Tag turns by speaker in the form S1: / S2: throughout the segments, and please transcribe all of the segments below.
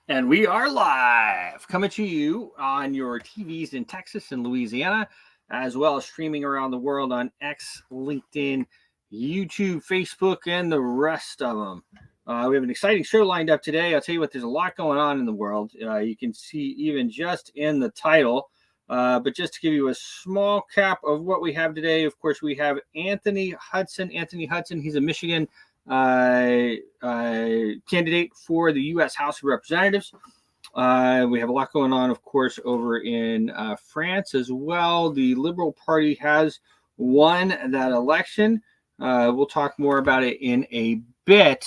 S1: And we are live, coming to you on your TVs in Texas and Louisiana, as well as streaming around the world on X, LinkedIn, YouTube, Facebook, and the rest of them. We have an exciting show lined up today. I'll tell you what, there's a lot going on in the world. You can see even just in the title. But just to give you a small cap of what we have today, of course, we have Anthony Hudson. Anthony Hudson, he's a Michigan candidate for the U.S. House of Representatives. We have a lot going on, of course, over in France as well. The Liberal Party has won that election. We'll talk more about it in a bit.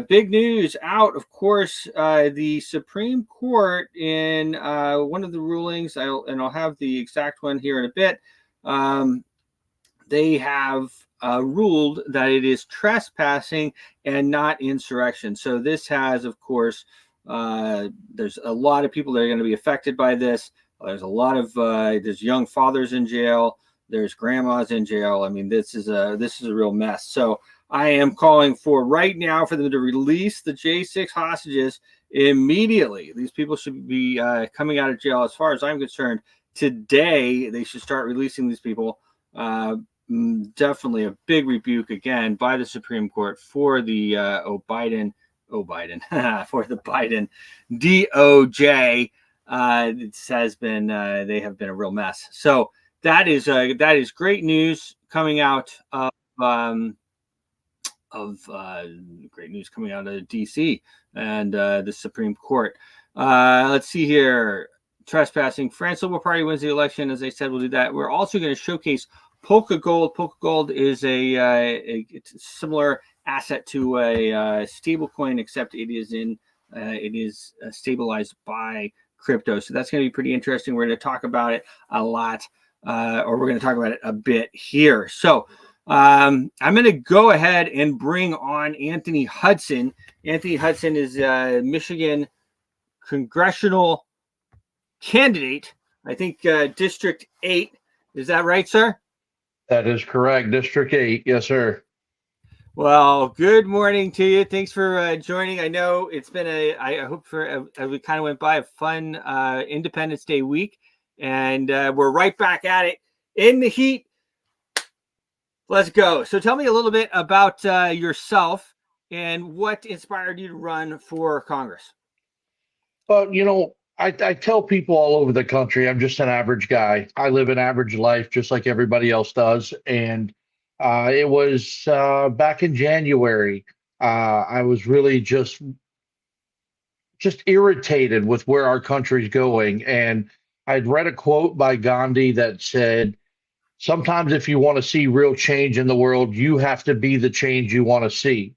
S1: Big news out, of course, the Supreme Court in one of the rulings, I'll have the exact one here in a bit. They have ruled that it is trespassing and not insurrection. So this has, of course, there's a lot of people that are going to be affected by this. There's a lot of there's young fathers in jail. There's grandmas in jail. I mean, this is a real mess. So I am calling for right now for them to release the J6 hostages immediately. These people should be coming out of jail. As far as I'm concerned, today they should start releasing these people. Definitely a big rebuke again by the Supreme Court for the Biden for the Biden DOJ. It has been they have been a real mess. So that is great news coming out of great news coming out of DC and the Supreme Court. Let's see here. Trespassing. France Liberal Party wins the election. As I said, we'll do that. We're also going to showcase Polka Gold. Polka Gold is a similar asset to a stable coin, except it is stabilized by crypto. So that's going to be pretty interesting. We're going to talk about it a lot, or we're going to talk about it a bit here. So I'm going to go ahead and bring on Anthony Hudson. Anthony Hudson is a Michigan congressional candidate. I think District 8. Is that right, sir?
S2: That is correct. District 8. Yes, sir.
S1: Well, good morning to you. Thanks for joining. I know it's been I hope we kind of went by a fun Independence Day week, and we're right back at it in the heat. Let's go. So tell me a little bit about yourself and what inspired you to run for Congress.
S2: Well, I tell people all over the country, I'm just an average guy. I live an average life just like everybody else does. And it was back in January. I was really just irritated with where our country's going. And I'd read a quote by Gandhi that said, sometimes if you want to see real change in the world, you have to be the change you want to see.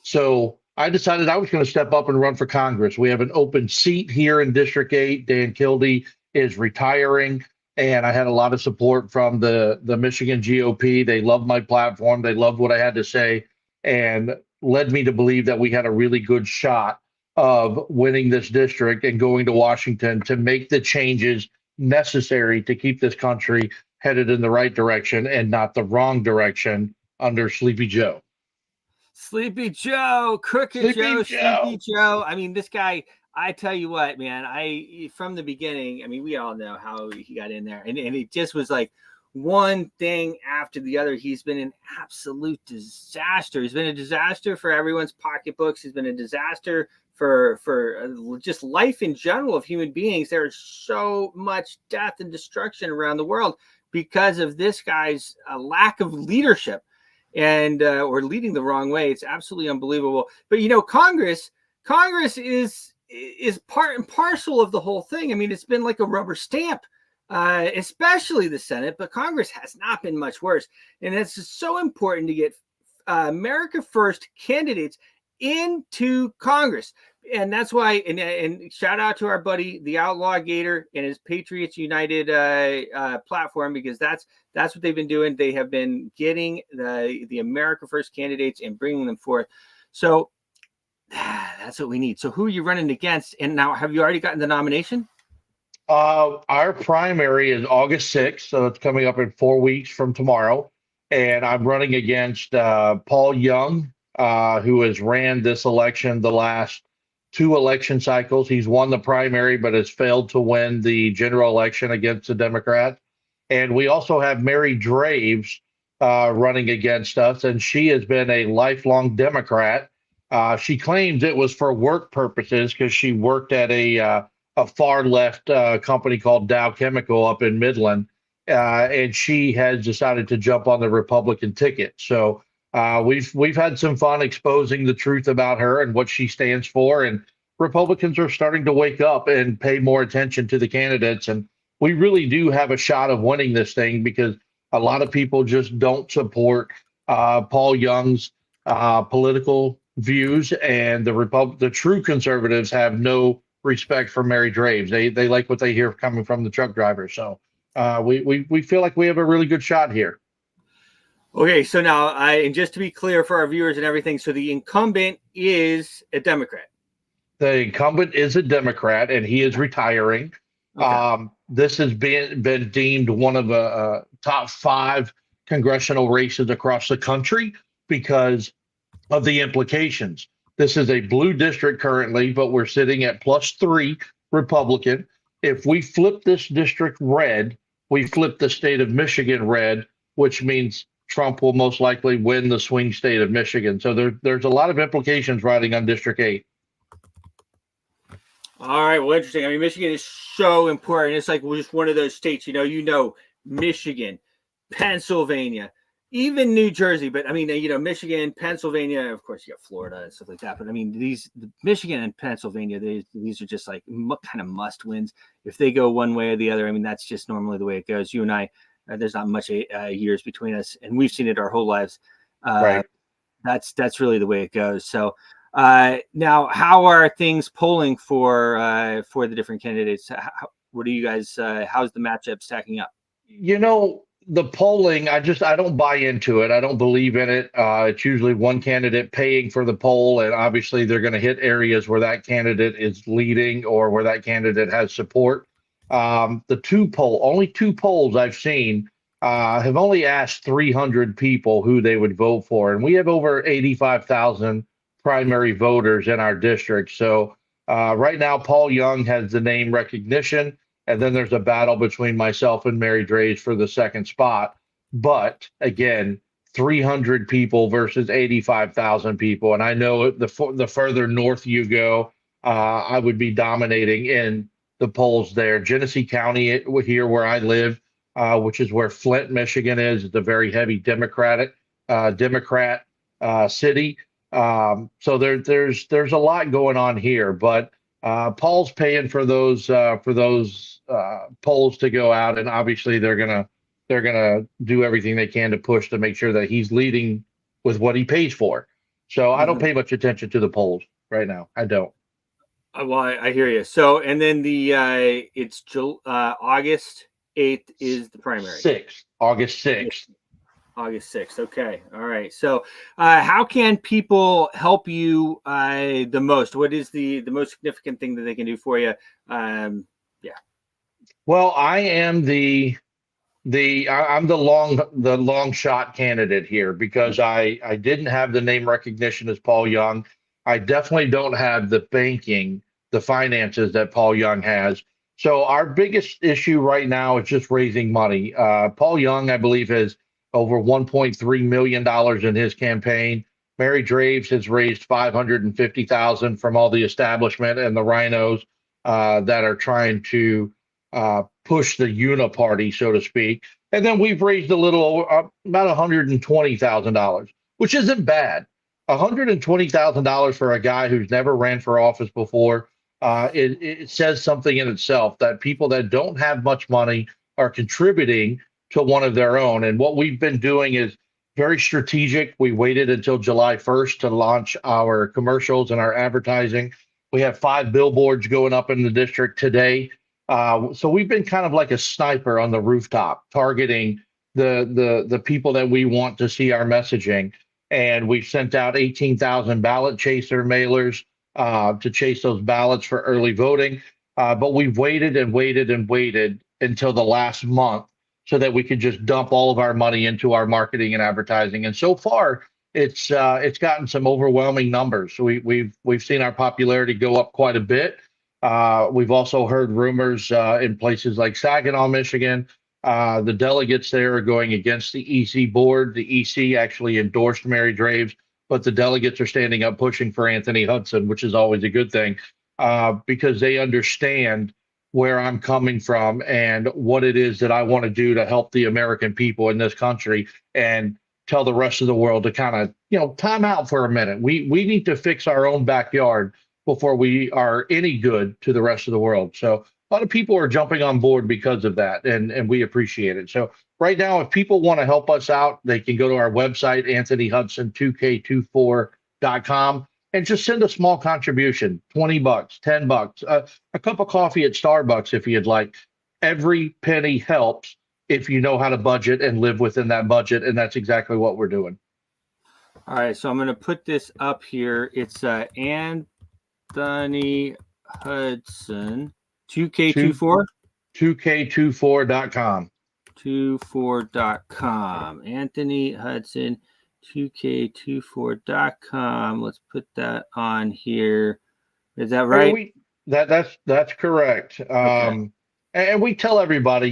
S2: So I decided I was going to step up and run for Congress. We have an open seat here in District 8. Dan Kildee is retiring, and I had a lot of support from the Michigan GOP. They loved my platform. They loved what I had to say, and led me to believe that we had a really good shot of winning this district and going to Washington to make the changes necessary to keep this country headed in the right direction and not the wrong direction under Sleepy Joe.
S1: Sleepy Joe, Crooked Joe, Sleepy Joe. I mean, this guy, I tell you what, man, from the beginning, I mean, we all know how he got in there. And it just was like one thing after the other. He's been an absolute disaster. He's been a disaster for everyone's pocketbooks. He's been a disaster for just life in general of human beings. There is so much death and destruction around the world because of this guy's lack of leadership. And or leading the wrong way. It's absolutely unbelievable. But Congress is part and parcel of the whole thing. I mean, it's been like a rubber stamp, especially the Senate. But Congress has not been much worse. And it's just so important to get America First candidates into Congress. And that's why, and shout out to our buddy, the Outlaw Gator, and his Patriots United platform, because that's what they've been doing. They have been getting the America First candidates and bringing them forth. So that's what we need. So who are you running against? And now, have you already gotten the nomination?
S2: Our primary is August 6th, so it's coming up in 4 weeks from tomorrow. And I'm running against Paul Young, who has ran this election the last 2 election cycles. He's won the primary, but has failed to win the general election against the Democrat. And we also have Mary Draves running against us, and she has been a lifelong Democrat. She claims it was for work purposes because she worked at a far left company called Dow Chemical up in Midland, and she has decided to jump on the Republican ticket. So we've had some fun exposing the truth about her and what she stands for, and Republicans are starting to wake up and pay more attention to the candidates. And we really do have a shot of winning this thing because a lot of people just don't support Paul Young's political views, and the true conservatives have no respect for Mary Draves. They like what they hear coming from the truck drivers. So we feel like we have a really good shot here.
S1: Okay, so now and just to be clear for our viewers and everything, so the incumbent is a Democrat.
S2: The incumbent is a Democrat, and he is retiring. Okay. This has been deemed one of the top 5 congressional races across the country because of the implications. This is a blue district currently, but we're sitting at +3 Republican. If we flip this district red, we flip the state of Michigan red, which means Trump will most likely win the swing state of Michigan. So there's a lot of implications riding on District 8.
S1: All right, well, interesting. I mean, Michigan is so important. It's like just one of those states, Michigan, Pennsylvania, even New Jersey. But I mean, Michigan, Pennsylvania, of course, you got Florida and stuff like that. But I mean, Michigan and Pennsylvania, these are just like kind of must wins. If they go one way or the other, I mean, that's just normally the way it goes. You and I, there's not much years between us, and we've seen it our whole lives.
S2: Right.
S1: That's really the way it goes. So now, how are things polling for the different candidates? What do you guys? How's the matchup stacking up?
S2: The polling, I don't buy into it. I don't believe in it. It's usually one candidate paying for the poll, and obviously they're going to hit areas where that candidate is leading or where that candidate has support. Only 2 polls I've seen have only asked 300 people who they would vote for, and we have over 85,000 primary voters in our district. So right now, Paul Young has the name recognition, and then there's a battle between myself and Mary Draves for the second spot. But again, 300 people versus 85,000 people, and I know the further north you go, I would be dominating in the polls there. Genesee County here where I live, which is where Flint, Michigan is. It's a very heavy Democrat city. So there's a lot going on here, but Paul's paying for those polls to go out, and obviously they're gonna do everything they can to push to make sure that he's leading with what he pays for. So I don't pay much attention to the polls right now. I don't.
S1: Well, I hear you. So, and then it's August 8th is the primary.
S2: August 6th.
S1: August 6th. Okay. All right. So how can people help you the most? What is the most significant thing that they can do for you?
S2: Well, I am I'm the long shot candidate here because I didn't have the name recognition as Paul Young. I definitely don't have the finances that Paul Young has. So our biggest issue right now is just raising money. Paul Young, I believe, has over $1.3 million in his campaign. Mary Draves has raised $550,000 from all the establishment and the rhinos that are trying to push the uniparty, so to speak. And then we've raised a little, about $120,000, which isn't bad. $120,000 for a guy who's never ran for office before. It says something in itself that people that don't have much money are contributing to one of their own. And what we've been doing is very strategic. We waited until July 1st to launch our commercials and our advertising. We have 5 billboards going up in the district today. So we've been kind of like a sniper on the rooftop, targeting the people that we want to see our messaging. And we've sent out 18,000 ballot chaser mailers to chase those ballots for early voting. But we've waited and waited and waited until the last month so that we could just dump all of our money into our marketing and advertising. And so far, it's gotten some overwhelming numbers. So we've seen our popularity go up quite a bit. We've also heard rumors in places like Saginaw, Michigan. The delegates there are going against the EC board. The EC actually endorsed Mary Draves, but the delegates are standing up pushing for Anthony Hudson, which is always a good thing because they understand where I'm coming from and what it is that I want to do to help the American people in this country and tell the rest of the world to kind of, time out for a minute. We need to fix our own backyard before we are any good to the rest of the world. So a lot of people are jumping on board because of that, and we appreciate it. So right now, if people want to help us out, they can go to our website, anthonyhudson2k24.com, and just send a small contribution, $20, $10, a cup of coffee at Starbucks if you'd like. Every penny helps if you know how to budget and live within that budget, and that's exactly what we're doing.
S1: All right, so I'm going to put this up here. It's Anthony Hudson, 2K24?
S2: 2K24.com.
S1: 24.com. Anthony Hudson, 2K24.com. Let's put that on here. Is that right?
S2: That's correct. Okay. And we tell everybody,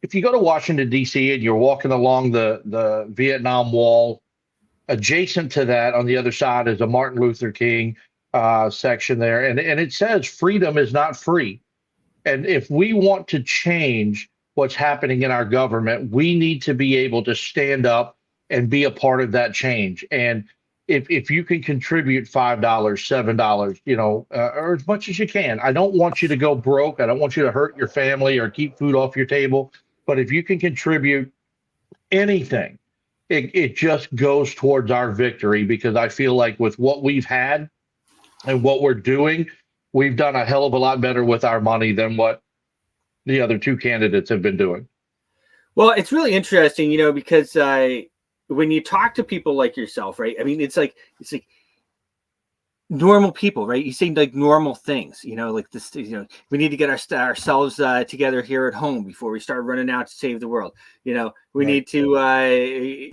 S2: if you go to Washington, D.C., and you're walking along the Vietnam Wall, adjacent to that on the other side is a Martin Luther King section there. And it says freedom is not free. And if we want to change what's happening in our government, we need to be able to stand up and be a part of that change. And if you can contribute $5, $7, or as much as you can, I don't want you to go broke. I don't want you to hurt your family or keep food off your table. But if you can contribute anything, it just goes towards our victory, because I feel like with what we've had and what we're doing, we've done a hell of a lot better with our money than what the other two candidates have been doing.
S1: Well, it's really interesting, because when you talk to people like yourself, right? I mean, it's like normal people, right? You say like normal things, like this, we need to get ourselves together here at home before we start running out to save the world. We need to,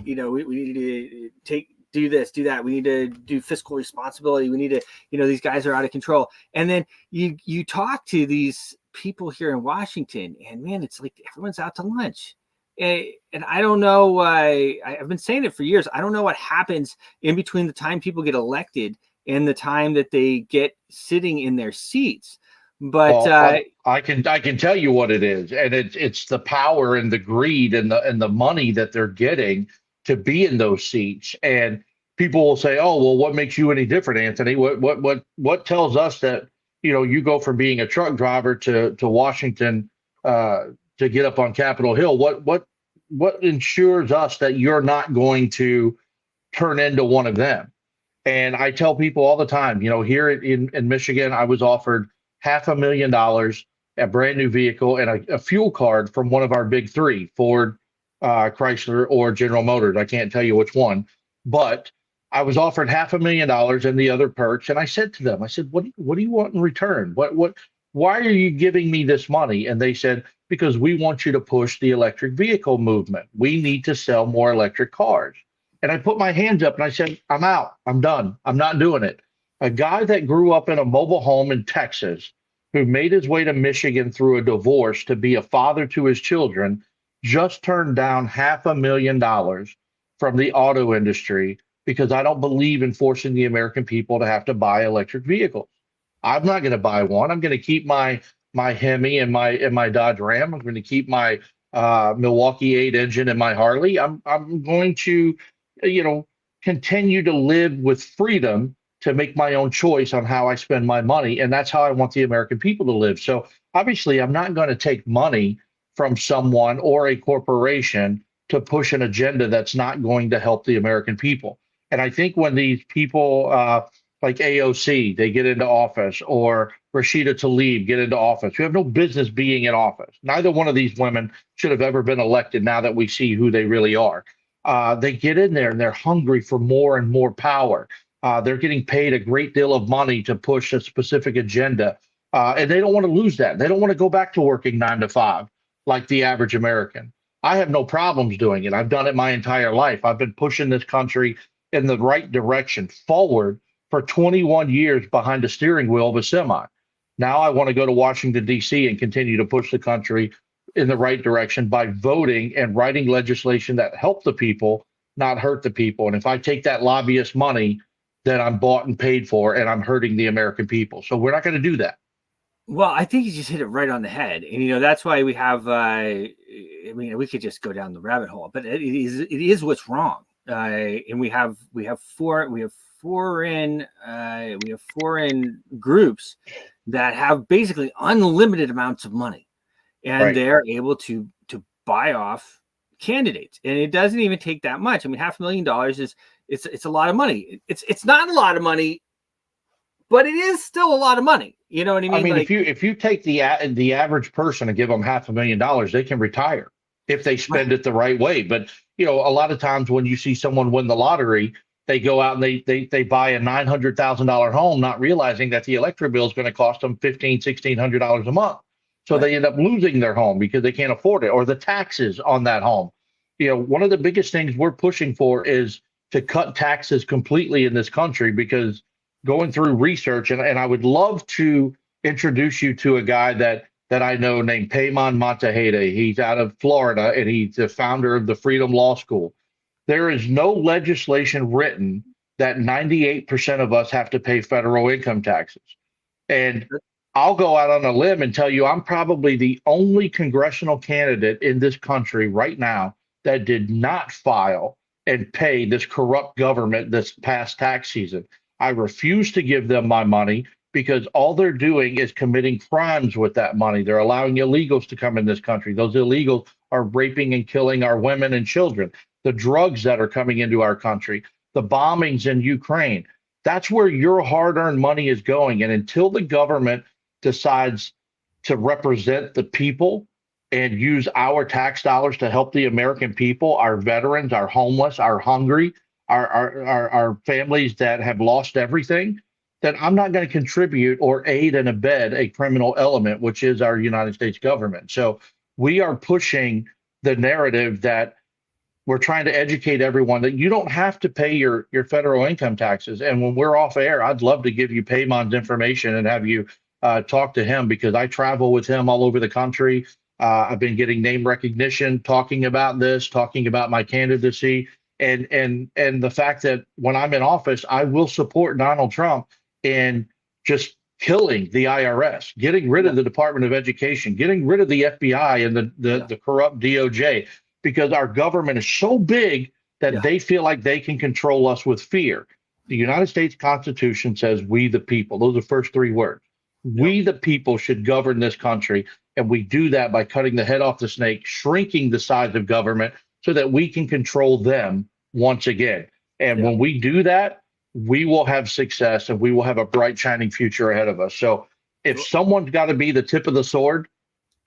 S1: we need to do this, do that. We need to do fiscal responsibility. We need to, these guys are out of control. And then you talk to these people here in Washington, and man, it's like everyone's out to lunch. And I don't know, I've been saying it for years. I don't know what happens in between the time people get elected and the time that they get sitting in their seats. But
S2: I can tell you what it is, and it's the power and the greed and the money that they're getting to be in those seats. And people will say, "Oh, well, what makes you any different, Anthony? What tells us that you go from being a truck driver to Washington to get up on Capitol Hill? What ensures us that you're not going to turn into one of them?" And I tell people all the time, here in Michigan, I was offered $500,000, a brand new vehicle, and a fuel card from one of our big three, Ford, Chrysler, or General Motors. I can't tell you which one, but I was offered $500,000 and the other perks. And I said to them, what do you want in return? Why are you giving me this money? And they said, because we want you to push the electric vehicle movement. We need to sell more electric cars. And I put my hands up and I said, I'm out. I'm done. I'm not doing it. A guy that grew up in a mobile home in Texas, who made his way to Michigan through a divorce to be a father to his children, just turned down $500,000 from the auto industry because I don't believe in forcing the American people to have to buy electric vehicles. I'm not going to buy one. I'm going to keep my Hemi and my Dodge Ram. I'm going to keep my Milwaukee 8 engine and my Harley. I'm going to, continue to live with freedom to make my own choice on how I spend my money. And that's how I want the American people to live. So obviously, I'm not going to take money from someone or a corporation to push an agenda that's not going to help the American people. And I think when these people like AOC, they get into office, or Rashida Tlaib get into office, who have no business being in office. Neither one of these women should have ever been elected now that we see who they really are. They get in there and they're hungry for more and more power. They're getting paid a great deal of money to push a specific agenda. And they don't want to lose that. They don't want to go back to working 9 to 5 like the average American. I have no problems doing it. I've done it my entire life. I've been pushing this country in the right direction forward for 21 years behind the steering wheel of a semi. Now I want to go to Washington, D.C. and continue to push the country in the right direction by voting and writing legislation that help the people, not hurt the people. And if I take that lobbyist money, then I'm bought and paid for, and I'm hurting the American people. So we're not going to do that.
S1: Well, I think you just hit it right on the head, and that's why we have. I mean, we could just go down the rabbit hole, but it is what's wrong. And we have foreign groups that have basically unlimited amounts of money, and
S2: Right.
S1: they're able to buy off candidates, and it doesn't even take that much. I mean, $500,000 is it's a lot of money. It's not a lot of money, but it is still a lot of money. You know what I mean?
S2: I mean, if you take the average person and give them $500,000, they can retire if they spend it the right way. But a lot of times when you see someone win the lottery, they go out and they buy a $900,000 home, not realizing that the electric bill is going to cost them $1,500-$1,600 a month. So
S1: Right.
S2: they end up losing their home because they can't afford it, or the taxes on that home. One of the biggest things we're pushing for is to cut taxes completely in this country, because going through research, and I would love to introduce you to a guy that I know named Payman Montejeda. He's out of Florida, and he's the founder of the Freedom Law School. There is no legislation written that 98% of us have to pay federal income taxes. And I'll go out on a limb and tell you I'm probably the only congressional candidate in this country right now that did not file and pay this corrupt government this past tax season. I refuse to give them my money because all they're doing is committing crimes with that money. They're allowing illegals to come in this country. Those illegals are raping and killing our women and children. The drugs that are coming into our country, the bombings in Ukraine. That's where your hard-earned money is going. And until the government decides to represent the people and use our tax dollars to help the American people, our veterans, our homeless, our hungry, our families that have lost everything, then I'm not going to contribute or aid and abet a criminal element, which is our United States government. So we are pushing the narrative that we're trying to educate everyone that you don't have to pay your federal income taxes. And when we're off air, I'd love to give you Paymon's information and have you talk to him, because I travel with him all over the country. I've been getting name recognition, talking about this, talking about my candidacy, and the fact that when I'm in office, I will support Donald Trump in just killing the IRS, getting rid of the Department of Education, getting rid of the FBI and the corrupt DOJ, because our government is so big that they feel like they can control us with fear. The United States Constitution says we the people. Those are the first three words. We the people should govern this country, and we do that by cutting the head off the snake, shrinking the size of government so that we can control them once again. And when we do that, we will have success, and we will have a bright, shining future ahead of us. So if someone's got to be the tip of the sword,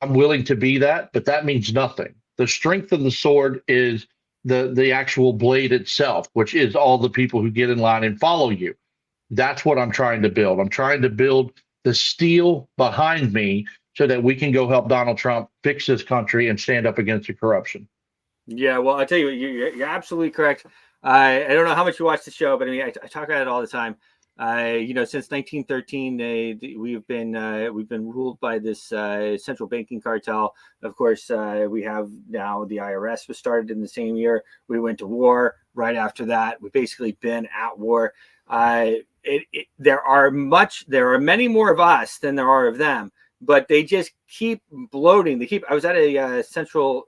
S2: I'm willing to be that, but that means nothing. The strength of the sword is the actual blade itself, which is all the people who get in line and follow you. That's what I'm trying to build. I'm trying to build the steel behind me so that we can go help Donald Trump fix this country and stand up against the corruption.
S1: Yeah, well, I tell you, you're absolutely correct. I don't know how much you watch the show, but I mean, I talk about it all the time. Since 1913, we've been ruled by this central banking cartel. Of course, we have now the IRS was started in the same year. We went to war right after that. We've basically been at war. There are many more of us than there are of them, but they just keep bloating. I was at a central,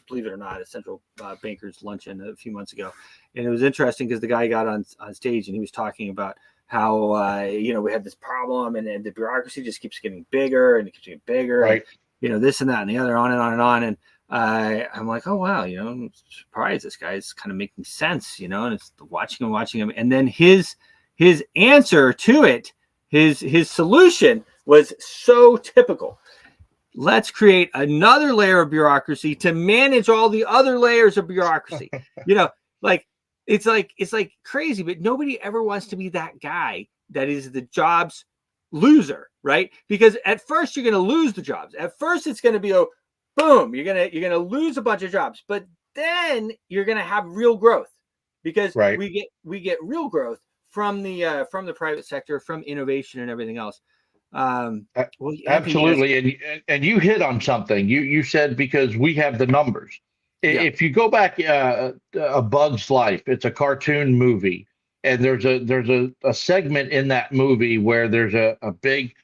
S1: believe it or not, a central bankers luncheon a few months ago, and it was interesting because the guy got on stage and he was talking about how we had this problem, and the bureaucracy just keeps getting bigger and it keeps getting bigger,
S2: right?
S1: And, this and that and the other, on and on and on. And I'm like, oh wow, I'm surprised this guy's kind of making sense, and it's watching him, and then his answer to it, his solution was so typical. Let's create another layer of bureaucracy to manage all the other layers of bureaucracy. It's like crazy, but nobody ever wants to be that guy that is the jobs loser, right? Because at first you're going to lose the jobs. At first it's going to be, boom, you're gonna lose a bunch of jobs, but then you're gonna have real growth because
S2: Right.
S1: we get real growth from the private sector, from innovation and everything else. Well, Anthony, that's
S2: Absolutely, and you hit on something. You said because we have the numbers.
S1: yeah,
S2: If you go back, A Bug's Life, it's a cartoon movie, and there's a segment in that movie where there's a big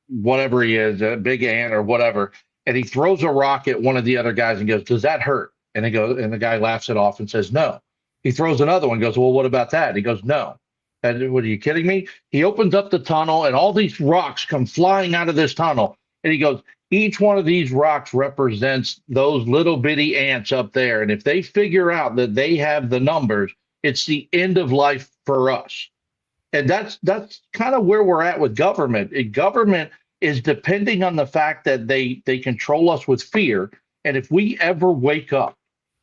S2: whatever he is, a big ant or whatever, and he throws a rock at one of the other guys and goes, "Does that hurt?" And the guy laughs it off and says, "No." He throws another one, goes, "Well, what about that?" And he goes, "No." And what, are you kidding me? He opens up the tunnel and all these rocks come flying out of this tunnel. And he goes, each one of these rocks represents those little bitty ants up there. And if they figure out that they have the numbers, it's the end of life for us. And that's kind of where we're at with government. Government is depending on the fact that they control us with fear. And if we ever wake up,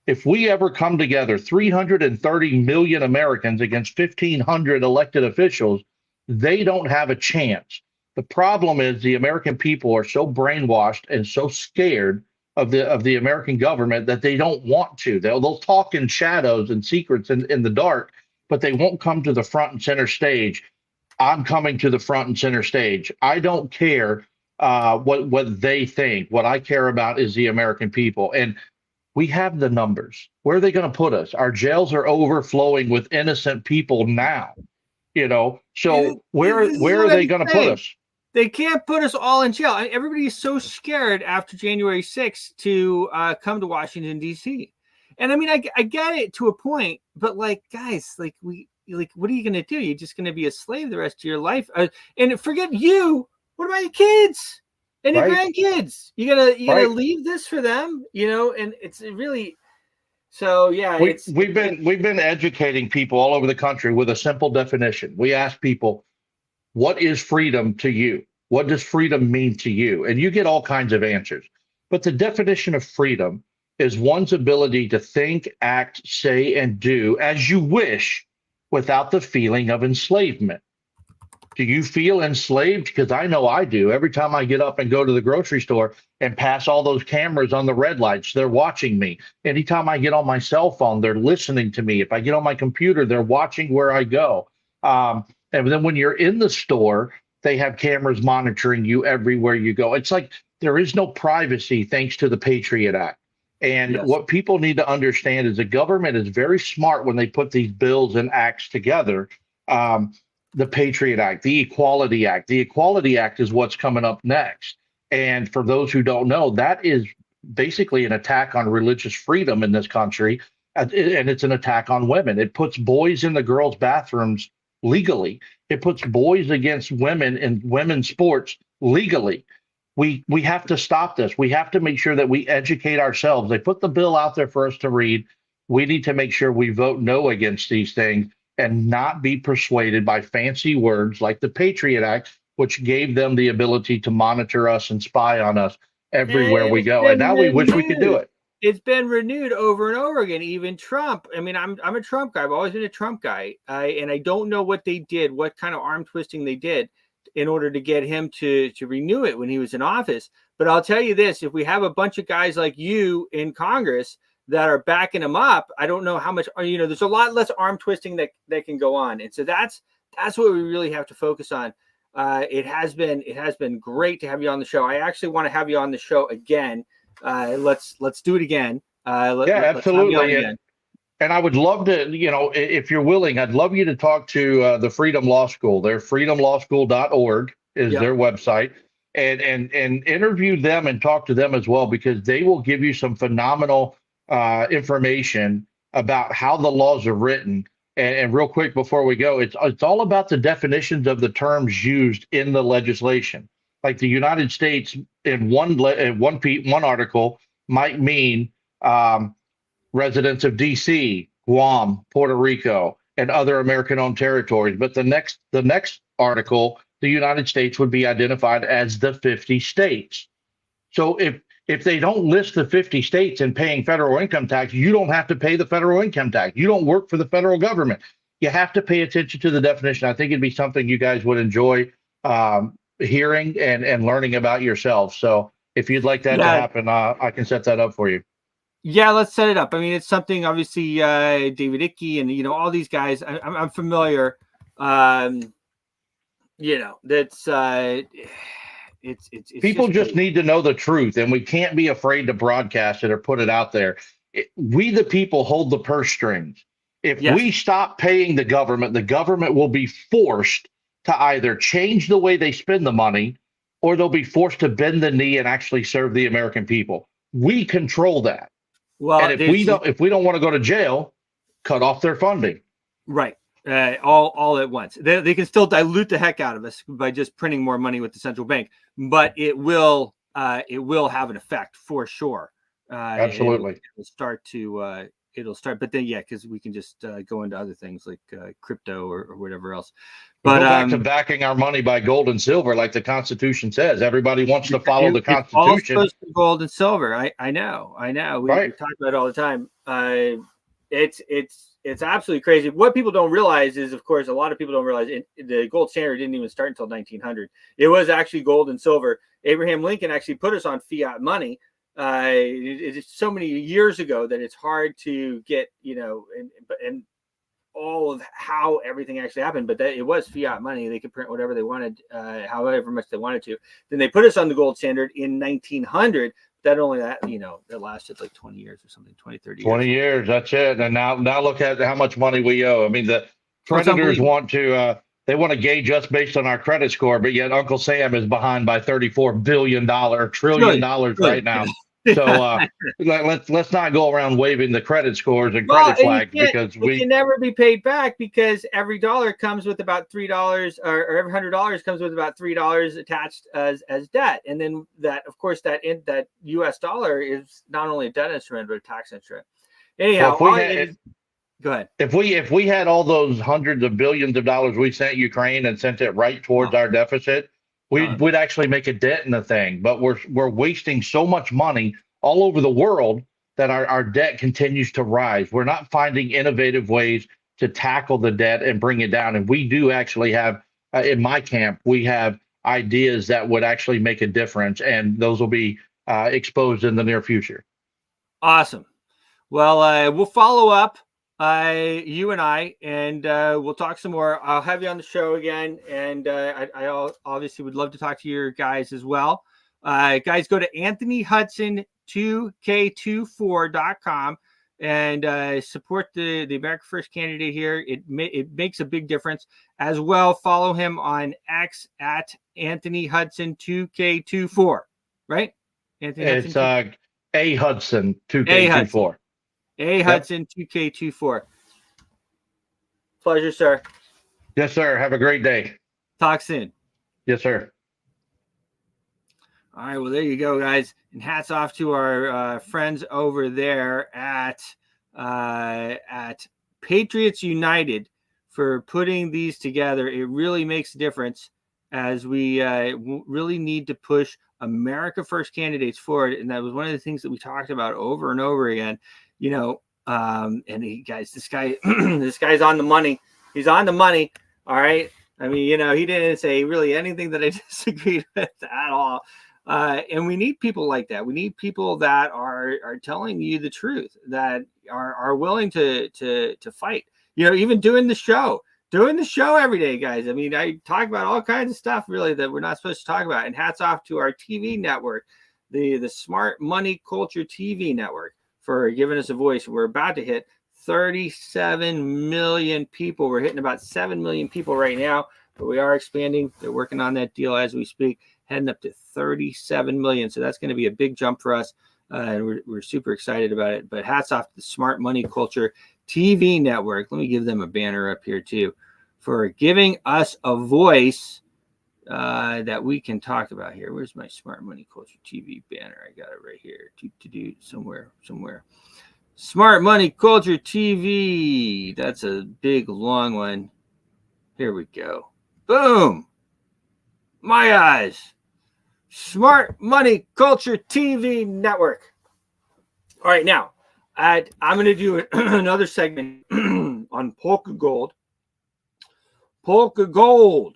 S2: if we ever come together, 330 million Americans against 1,500 elected officials, they don't have a chance. The problem is the American people are so brainwashed and so scared of the American government that they don't want to. They'll talk in shadows and secrets in the dark, but they won't come to the front and center stage. I'm coming to the front and center stage. I don't care what they think. What I care about is the American people. And we have the numbers. Where are they going to put us? Our jails are overflowing with innocent people now. So where are they going to put us?
S1: They can't put us all in jail. Everybody is so scared after January 6th to come to Washington, D.C. And I mean, I get it to a point, but like, guys, what are you going to do? You're just going to be a slave the rest of your life. And forget you. What about your kids and your grandkids? You gotta leave this for them, and it's really, so yeah.
S2: We've been educating people all over the country with a simple definition. We ask people, what is freedom to you? What does freedom mean to you? And you get all kinds of answers. But the definition of freedom is one's ability to think, act, say, and do as you wish without the feeling of enslavement. Do you feel enslaved? Because I know I do. Every time I get up and go to the grocery store and pass all those cameras on the red lights, they're watching me. Anytime I get on my cell phone, they're listening to me. If I get on my computer, they're watching where I go. And then when you're in the store, they have cameras monitoring you everywhere you go. It's like there is no privacy thanks to the Patriot Act. And what people need to understand is the government is very smart when they put these bills and acts together. The Patriot Act, the Equality Act. The Equality Act is what's coming up next. And for those who don't know, that is basically an attack on religious freedom in this country. And it's an attack on women. It puts boys in the girls' bathrooms legally. It puts boys against women in women's sports legally. We have to stop this. We have to make sure that we educate ourselves. They put the bill out there for us to read. We need to make sure we vote no against these things and not be persuaded by fancy words like the Patriot Act, which gave them the ability to monitor us and spy on us everywhere we go. And now we wish we could do it.
S1: It's been renewed over and over again. Even Trump. I mean, I'm a Trump guy. I've always been a Trump guy. And I don't know what they did, what kind of arm twisting they did in order to get him to renew it when he was in office. But I'll tell you this, if we have a bunch of guys like you in Congress that are backing him up, I don't know how much, there's a lot less arm twisting that can go on. And so that's what we really have to focus on. It has been great to have you on the show. I actually want to have you on the show again. Let's do it again.
S2: Absolutely. And I would love to, if you're willing, I'd love you to talk to the Freedom Law School. Their freedomlawschool.org is their website, and interview them and talk to them as well, because they will give you some phenomenal information about how the laws are written. And real quick before we go, it's all about the definitions of the terms used in the legislation. Like the United States in one article might mean residents of D.C., Guam, Puerto Rico, and other American-owned territories. But the next article, the United States would be identified as the 50 states. So if they don't list the 50 states in paying federal income tax, you don't have to pay the federal income tax. You don't work for the federal government. You have to pay attention to the definition. I think it'd be something you guys would enjoy hearing and learning about yourselves. So If you'd like that to happen, I can set that up for you.
S1: Yeah, let's set it up. I mean, it's something obviously David Icke and all these guys. I'm familiar. That's it's
S2: people just
S1: crazy.
S2: need to know the truth, and we can't be afraid to broadcast it or put it out there. We the people hold the purse strings. If we stop paying the government will be forced to either change the way they spend the money, or they'll be forced to bend the knee and actually serve the American people. We control that.
S1: Well,
S2: and if we don't want to go to jail, cut off their funding.
S1: Right. All at once. They can still dilute the heck out of us by just printing more money with the central bank, but it will have an effect for sure.
S2: Absolutely.
S1: It'll start, but then because we can just go into other things like crypto or whatever else. But
S2: go back to backing our money by gold and silver, like the Constitution says. Everybody wants to follow the Constitution.
S1: All supposed to be gold and silver. I know. We talk about it all the time. It's absolutely crazy. What people don't realize is, of course, a lot of people don't realize the gold standard didn't even start until 1900. It was actually gold and silver. Abraham Lincoln actually put us on fiat money. It's so many years ago that it's hard to get, and all of how everything actually happened, but that it was fiat money. They could print whatever they wanted, however much they wanted to. Then they put us on the gold standard in 1900. That lasted like 20 years or something, 20, 30 years.
S2: 20 years, that's it. And now look at how much money we owe. I mean, the creditors want to gauge us based on our credit score, but yet Uncle Sam is behind by $34 billion, trillion dollars right now. So let's not go around waving the credit scores and credit flags, because we can
S1: never be paid back, because every dollar comes with about $3, or every $100 comes with about $3 attached as debt. And then that, of course, that US dollar is not only a debt instrument but a tax instrument. Anyhow,
S2: go
S1: ahead.
S2: If we had all those hundreds of billions of dollars we sent Ukraine and sent it right towards our deficit, we'd actually make a dent in the thing. But we're wasting so much money all over the world that our debt continues to rise. We're not finding innovative ways to tackle the debt and bring it down. And we do actually have, in my camp, we have ideas that would actually make a difference, and those will be exposed in the near future.
S1: Awesome. Well, we'll follow up. You and I, and we'll talk some more. I'll have you on the show again, and I obviously would love to talk to your guys as well. Guys, go to AnthonyHudson2K24.com and support the America First candidate here. It makes a big difference as well. Follow him on X at AnthonyHudson2K24. Right?
S2: It's A Hudson 2K24.
S1: Hudson 2K24. Pleasure, sir.
S2: Yes, sir. Have a great day.
S1: Talk soon.
S2: Yes, sir.
S1: All right. Well, there you go, guys. And hats off to our friends over there at Patriots United for putting these together. It really makes a difference, as we really need to push America First candidates forward. And that was one of the things that we talked about over and over again. And this guy's on the money. He's on the money. All right. I mean, he didn't say really anything that I disagreed with at all. And we need people like that. We need people that are telling you the truth, that are willing to fight, even doing the show every day, guys. I mean, I talk about all kinds of stuff really that we're not supposed to talk about. And hats off to our TV network, the Smart Money Culture TV network, for giving us a voice. We're about to hit 37 million people. We're hitting about 7 million people right now, but we are expanding. They're working on that deal as we speak, heading up to 37 million. So that's going to be a big jump for us. And we're super excited about it. But hats off to the Smart Money Culture TV network. Let me give them a banner up here too, for giving us a voice that we can talk about here. Where's my Smart Money Culture TV banner? I got it right here. To do somewhere. Smart Money Culture TV. That's a big, long one. Here we go. Boom. My eyes. Smart Money Culture TV network. All right, now I'm going to do another segment on polka gold. Polka gold.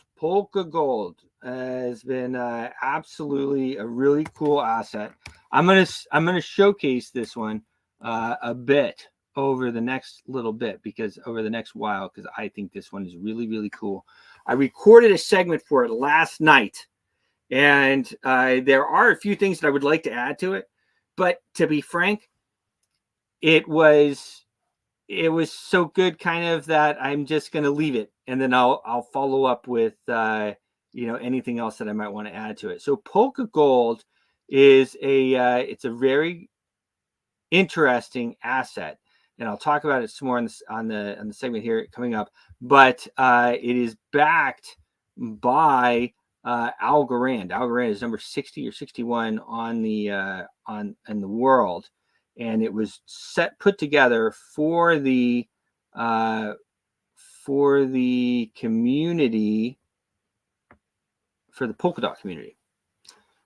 S1: has been absolutely a really cool asset. I'm gonna showcase this one a bit over the next little bit, because over the next while, because I think this one is really, really cool. I recorded a segment for it last night, and there are a few things that I would like to add to it, but to be frank, it was so good kind of that I'm just going to leave it, and then I'll follow up with anything else that I might want to add to it. So Polka Gold is it's a very interesting asset, and I'll talk about it some more on the segment here coming up. But it is backed by Algorand. Algorand is number 60 or 61 on the in the world, and it was put together for the community, for the Polkadot community.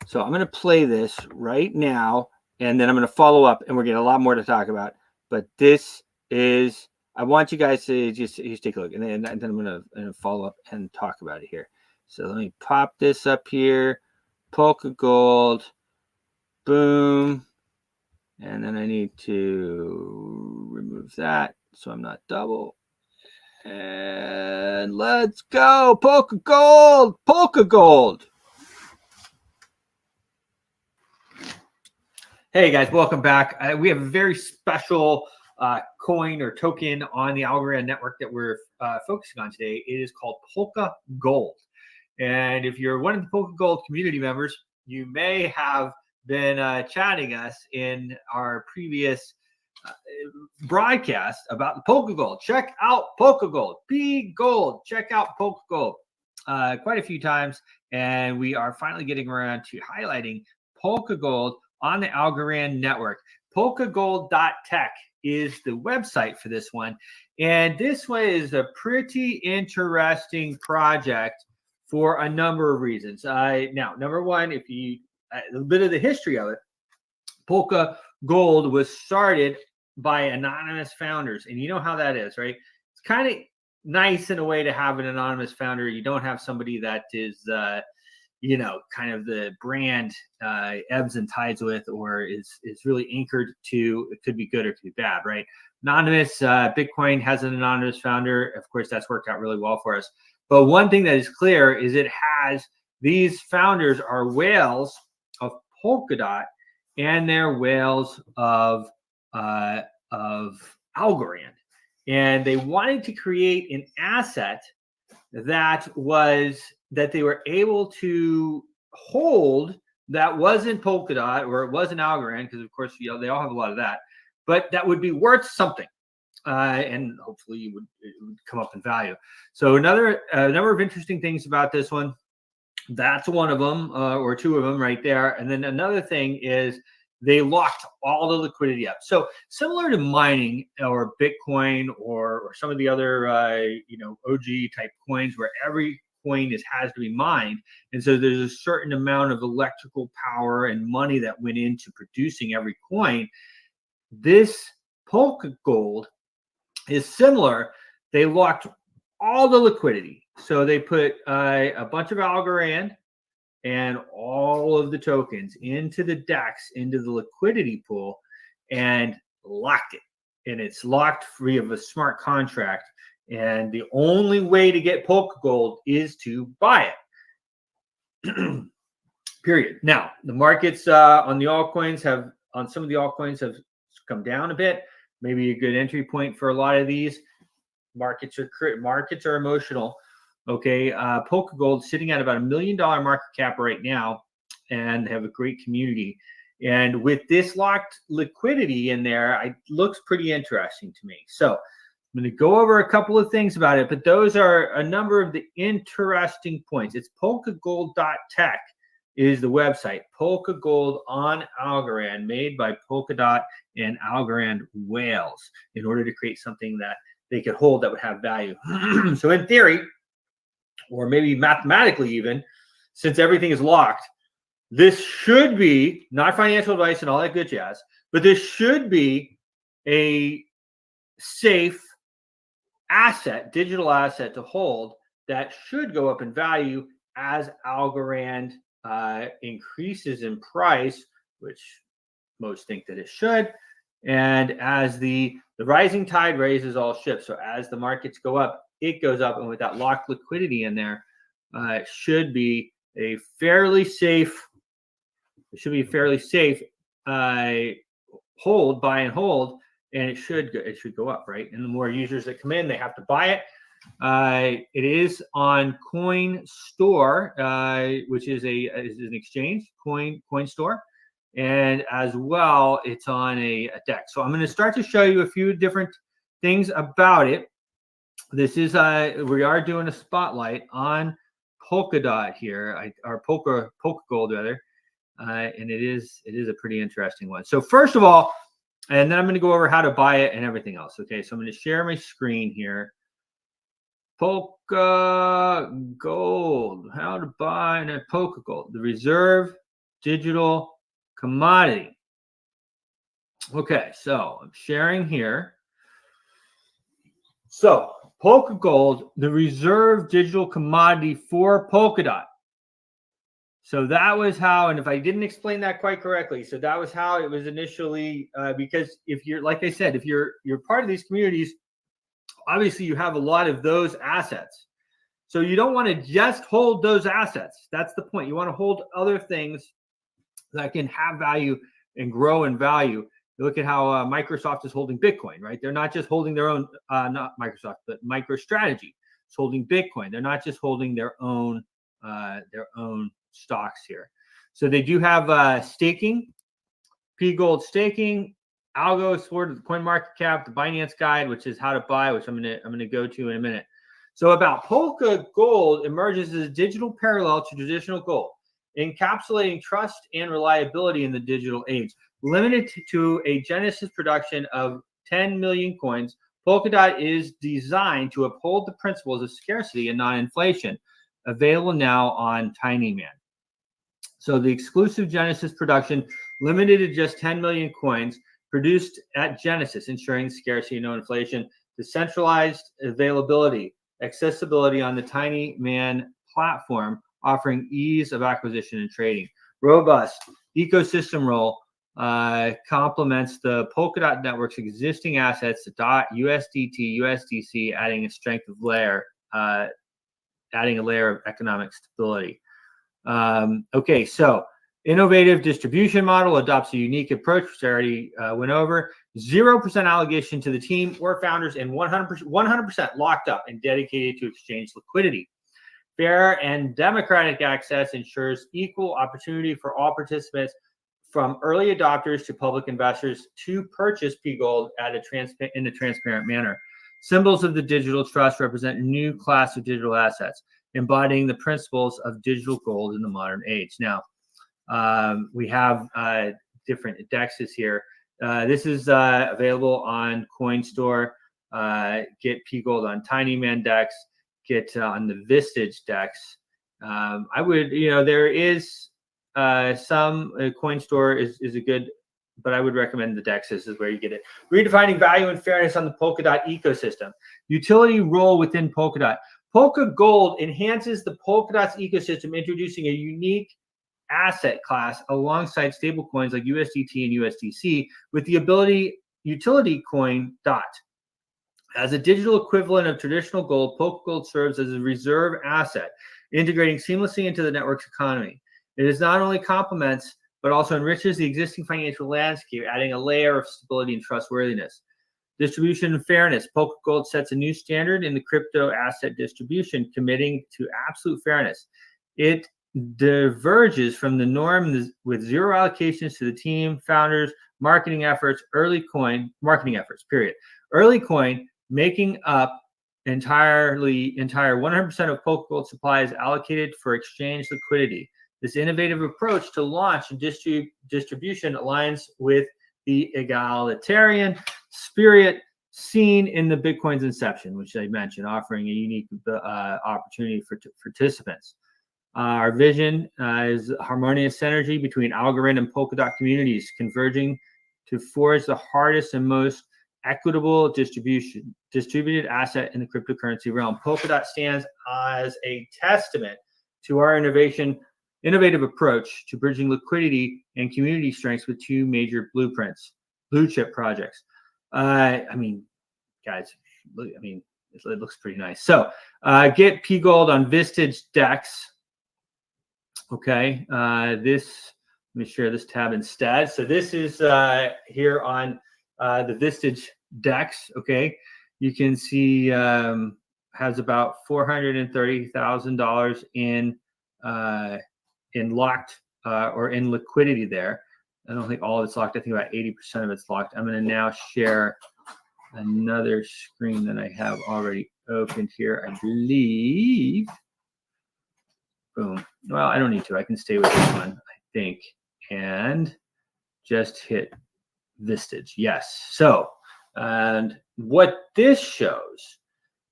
S1: So I'm going to play this right now, and then I'm going to follow up, and we're getting a lot more to talk about. But this is, I want you guys to just take a look, and then I'm going to follow up and talk about it here. So let me pop this up here, Polka Gold, boom, and then I need to remove that so I'm not double. And let's go, Polka Gold, Polka Gold. Hey guys, welcome back. We have a very special coin or token on the Algorand network that we're focusing on today. It is called Polka Gold. And if you're one of the Polka Gold community members, you may have been chatting us in our previous broadcast about the Polka Gold. Check out Polka Gold. Be gold. Check out Polka Gold quite a few times. And we are finally getting around to highlighting Polka Gold on the Algorand network. Polkagold.tech is the website for this one. And this one is a pretty interesting project for a number of reasons. Now, number one, if you a little bit of the history of it, Polka Gold was started by anonymous founders, and you know how that is, right? It's kind of nice in a way to have an anonymous founder. You don't have somebody that is kind of the brand ebbs and tides with, or is really anchored to, it could be good or it could be bad, right? Anonymous, Bitcoin has an anonymous founder. Of course, that's worked out really well for us. But one thing that is clear is these founders are whales of Polkadot, and they're whales of Algorand. And they wanted to create an asset that they were able to hold, that wasn't Polkadot or it wasn't Algorand, because of course they all have a lot of that, but that would be worth something, and hopefully it would come up in value. So a number of interesting things about this one. That's one of them, or two of them right there. And then another thing is they locked all the liquidity up. So similar to mining or Bitcoin or some of the other OG type coins, where every coin has to be mined, and so there's a certain amount of electrical power and money that went into producing every coin. This Polka Gold is similar. They locked all the liquidity, so they put a bunch of Algorand and all of the tokens into the DEX, into the liquidity pool, and locked it. And it's locked free of a smart contract. And the only way to get Polka Gold is to buy it. Period. Now, the markets on some of the altcoins have come down a bit. Maybe a good entry point for a lot of these. Markets are emotional. Okay, Polka Gold sitting at about $1 million market cap right now, and have a great community. And with this locked liquidity in there, it looks pretty interesting to me. So I'm going to go over a couple of things about it, but those are a number of the interesting points. It's polkagold.tech is the website. Polka Gold on Algorand, made by Polkadot and Algorand whales, in order to create something that they could hold that would have value. So in theory, or maybe mathematically even, since everything is locked, this should be, not financial advice and all that good jazz, but this should be a safe asset, digital asset to hold, that should go up in value as Algorand increases in price, which most think that it should, and as the rising tide raises all ships. So as the markets go up, it goes up, and with that locked liquidity in there, it should be a fairly safe. It should be a fairly safe hold, buy and hold, and it should go up, right? And the more users that come in, they have to buy it. It is on Coin Store, which is an exchange, Coin Store, and as well, it's on a DEX. So I'm going to start to show you a few different things about it. This is we are doing a spotlight on Polkadot here, or Polka Gold rather, and it is a pretty interesting one. So first of all, and then I'm going to go over how to buy it and everything else. Okay, so I'm going to share my screen here. Polka Gold, how to buy a Polka Gold, the reserve digital commodity. Okay, so I'm sharing here. So Polka Gold, the reserve digital commodity for Polkadot. So that was how, and if I didn't explain that quite correctly, so that was how it was initially, because if you're, like I said, if you're part of these communities, obviously you have a lot of those assets. So you don't want to just hold those assets. That's the point. You want to hold other things that can have value and grow in value. You look at how Microsoft is holding Bitcoin, right? They're not just holding their own, not Microsoft, but MicroStrategy is holding Bitcoin. They're not just holding their own stocks here. So they do have staking, P-Gold staking, Algo explored the CoinMarketCap, the Binance guide, which is how to buy, which I'm gonna go to in a minute. So about Polka Gold emerges as a digital parallel to traditional gold, encapsulating trust and reliability in the digital age. Limited to a Genesis production of 10 million coins, Polkadot is designed to uphold the principles of scarcity and non-inflation, available now on Tinyman. So the exclusive Genesis production, limited to just 10 million coins, produced at Genesis, ensuring scarcity and no inflation, decentralized availability, accessibility on the Tinyman platform, offering ease of acquisition and trading. Robust ecosystem role complements the Polkadot network's existing assets, USDT, USDC, adding a strength of layer, adding a layer of economic stability. Okay, so innovative distribution model adopts a unique approach, which I already went over. 0% allocation to the team or founders, and 100% locked up and dedicated to exchange liquidity. Fair and democratic access ensures equal opportunity for all participants, from early adopters to public investors, to purchase P-Gold in a transparent manner. Symbols of the digital trust represent a new class of digital assets, embodying the principles of digital gold in the modern age. Now, we have different DEXs here. This is available on Coin Store. Get P-Gold on Tinyman DEX. Get on the Vistage DEX. I would, there is some Coin Store is a good, but I would recommend the DEXs is where you get it. Redefining value and fairness on the Polkadot ecosystem. Utility role within Polkadot. Polka Gold enhances the Polkadot's ecosystem, introducing a unique asset class alongside stable coins like USDT and USDC with the ability utility coin DOT. As a digital equivalent of traditional gold, Polka Gold serves as a reserve asset, integrating seamlessly into the network's economy. It is not only complements, but also enriches the existing financial landscape, adding a layer of stability and trustworthiness. Distribution and fairness. Polka Gold sets a new standard in the crypto asset distribution, committing to absolute fairness. It diverges from the norm with zero allocations to the team, founders, marketing efforts, marketing efforts, period. Early coin making up entire 100% of Polka Gold supply is allocated for exchange liquidity. This innovative approach to launch and distribution aligns with the egalitarian spirit seen in the Bitcoin's inception, which I mentioned, offering a unique opportunity for participants. Our vision is harmonious synergy between Algorand and Polkadot communities, converging to forge the hardest and most equitable distributed asset in the cryptocurrency realm. Polkadot stands as a testament to our innovative approach to bridging liquidity and community strengths with two major blue chip projects. I mean, guys, I mean, it looks pretty nice. So get P Gold on Vistage DEX. Okay, let me share this tab instead. So this is here on the Vistage DEX. Okay, you can see has about $430,000 in locked or in liquidity there. I don't think all of it's locked. I think about 80% of it's locked. I'm going to now share another screen that I have already opened here, I believe. Boom. Well, I don't need to. I can stay with this one, I think, and just hit Vistage. Yes. So, and what this shows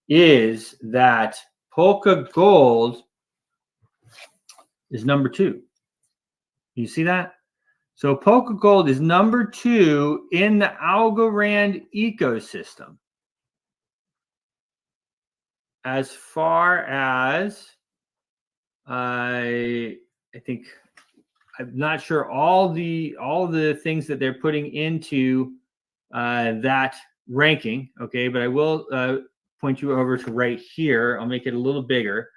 S1: is that Polka Gold is number 2. You see that? So Polka Gold is number 2 in the Algorand ecosystem. As far as I think, I'm not sure all the things that they're putting into that ranking. Okay, but I will point you over to right here. I'll make it a little bigger.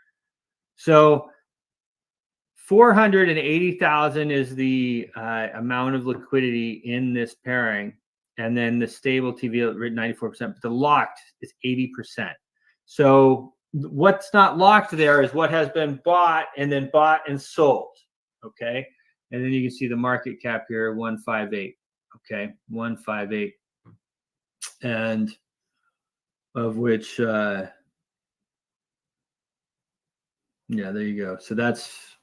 S1: So 480,000 is the amount of liquidity in this pairing, and then the stable TV at 94%, but the locked is 80%. So what's not locked there is what has been bought and then bought and sold. Okay, and then you can see the market cap here, 158. Okay, 158, and of which, yeah, there you go. So that's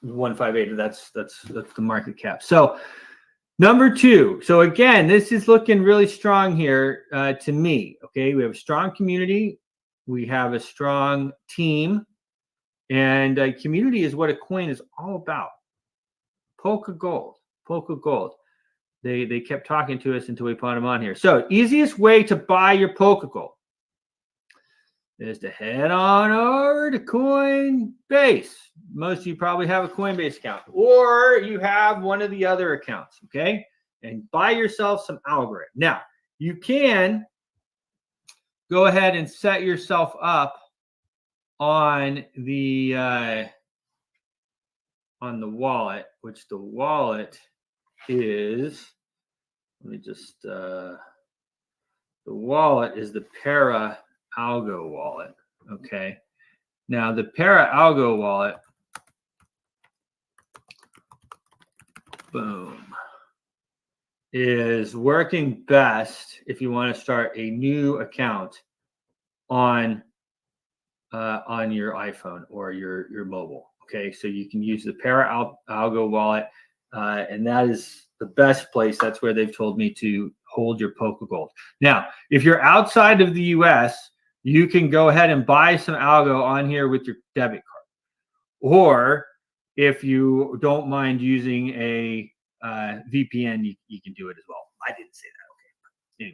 S1: 158. That's the market cap. So number 2. So again, this is looking really strong here to me. Okay, we have a strong community, we have a strong team, and community is what a coin is all about. Polka Gold. They kept talking to us until we put them on here. So easiest way to buy your Polka Gold is to head on over to Coinbase. Most of you probably have a Coinbase account, or you have one of the other accounts, okay? And buy yourself some Algorand. Now, you can go ahead and set yourself up on the wallet, which the wallet is, let me just, the wallet is the Para Algo wallet. Okay. Now the Para Algo wallet, boom, is working best if you want to start a new account on your iPhone or your mobile. Okay, so you can use the Para Algo wallet, and that is the best place. That's where they've told me to hold your Polka Gold. Now, if you're outside of the US, you can go ahead and buy some algo on here with your debit card. Or if you don't mind using a VPN, you can do it as well. I didn't say that. Okay.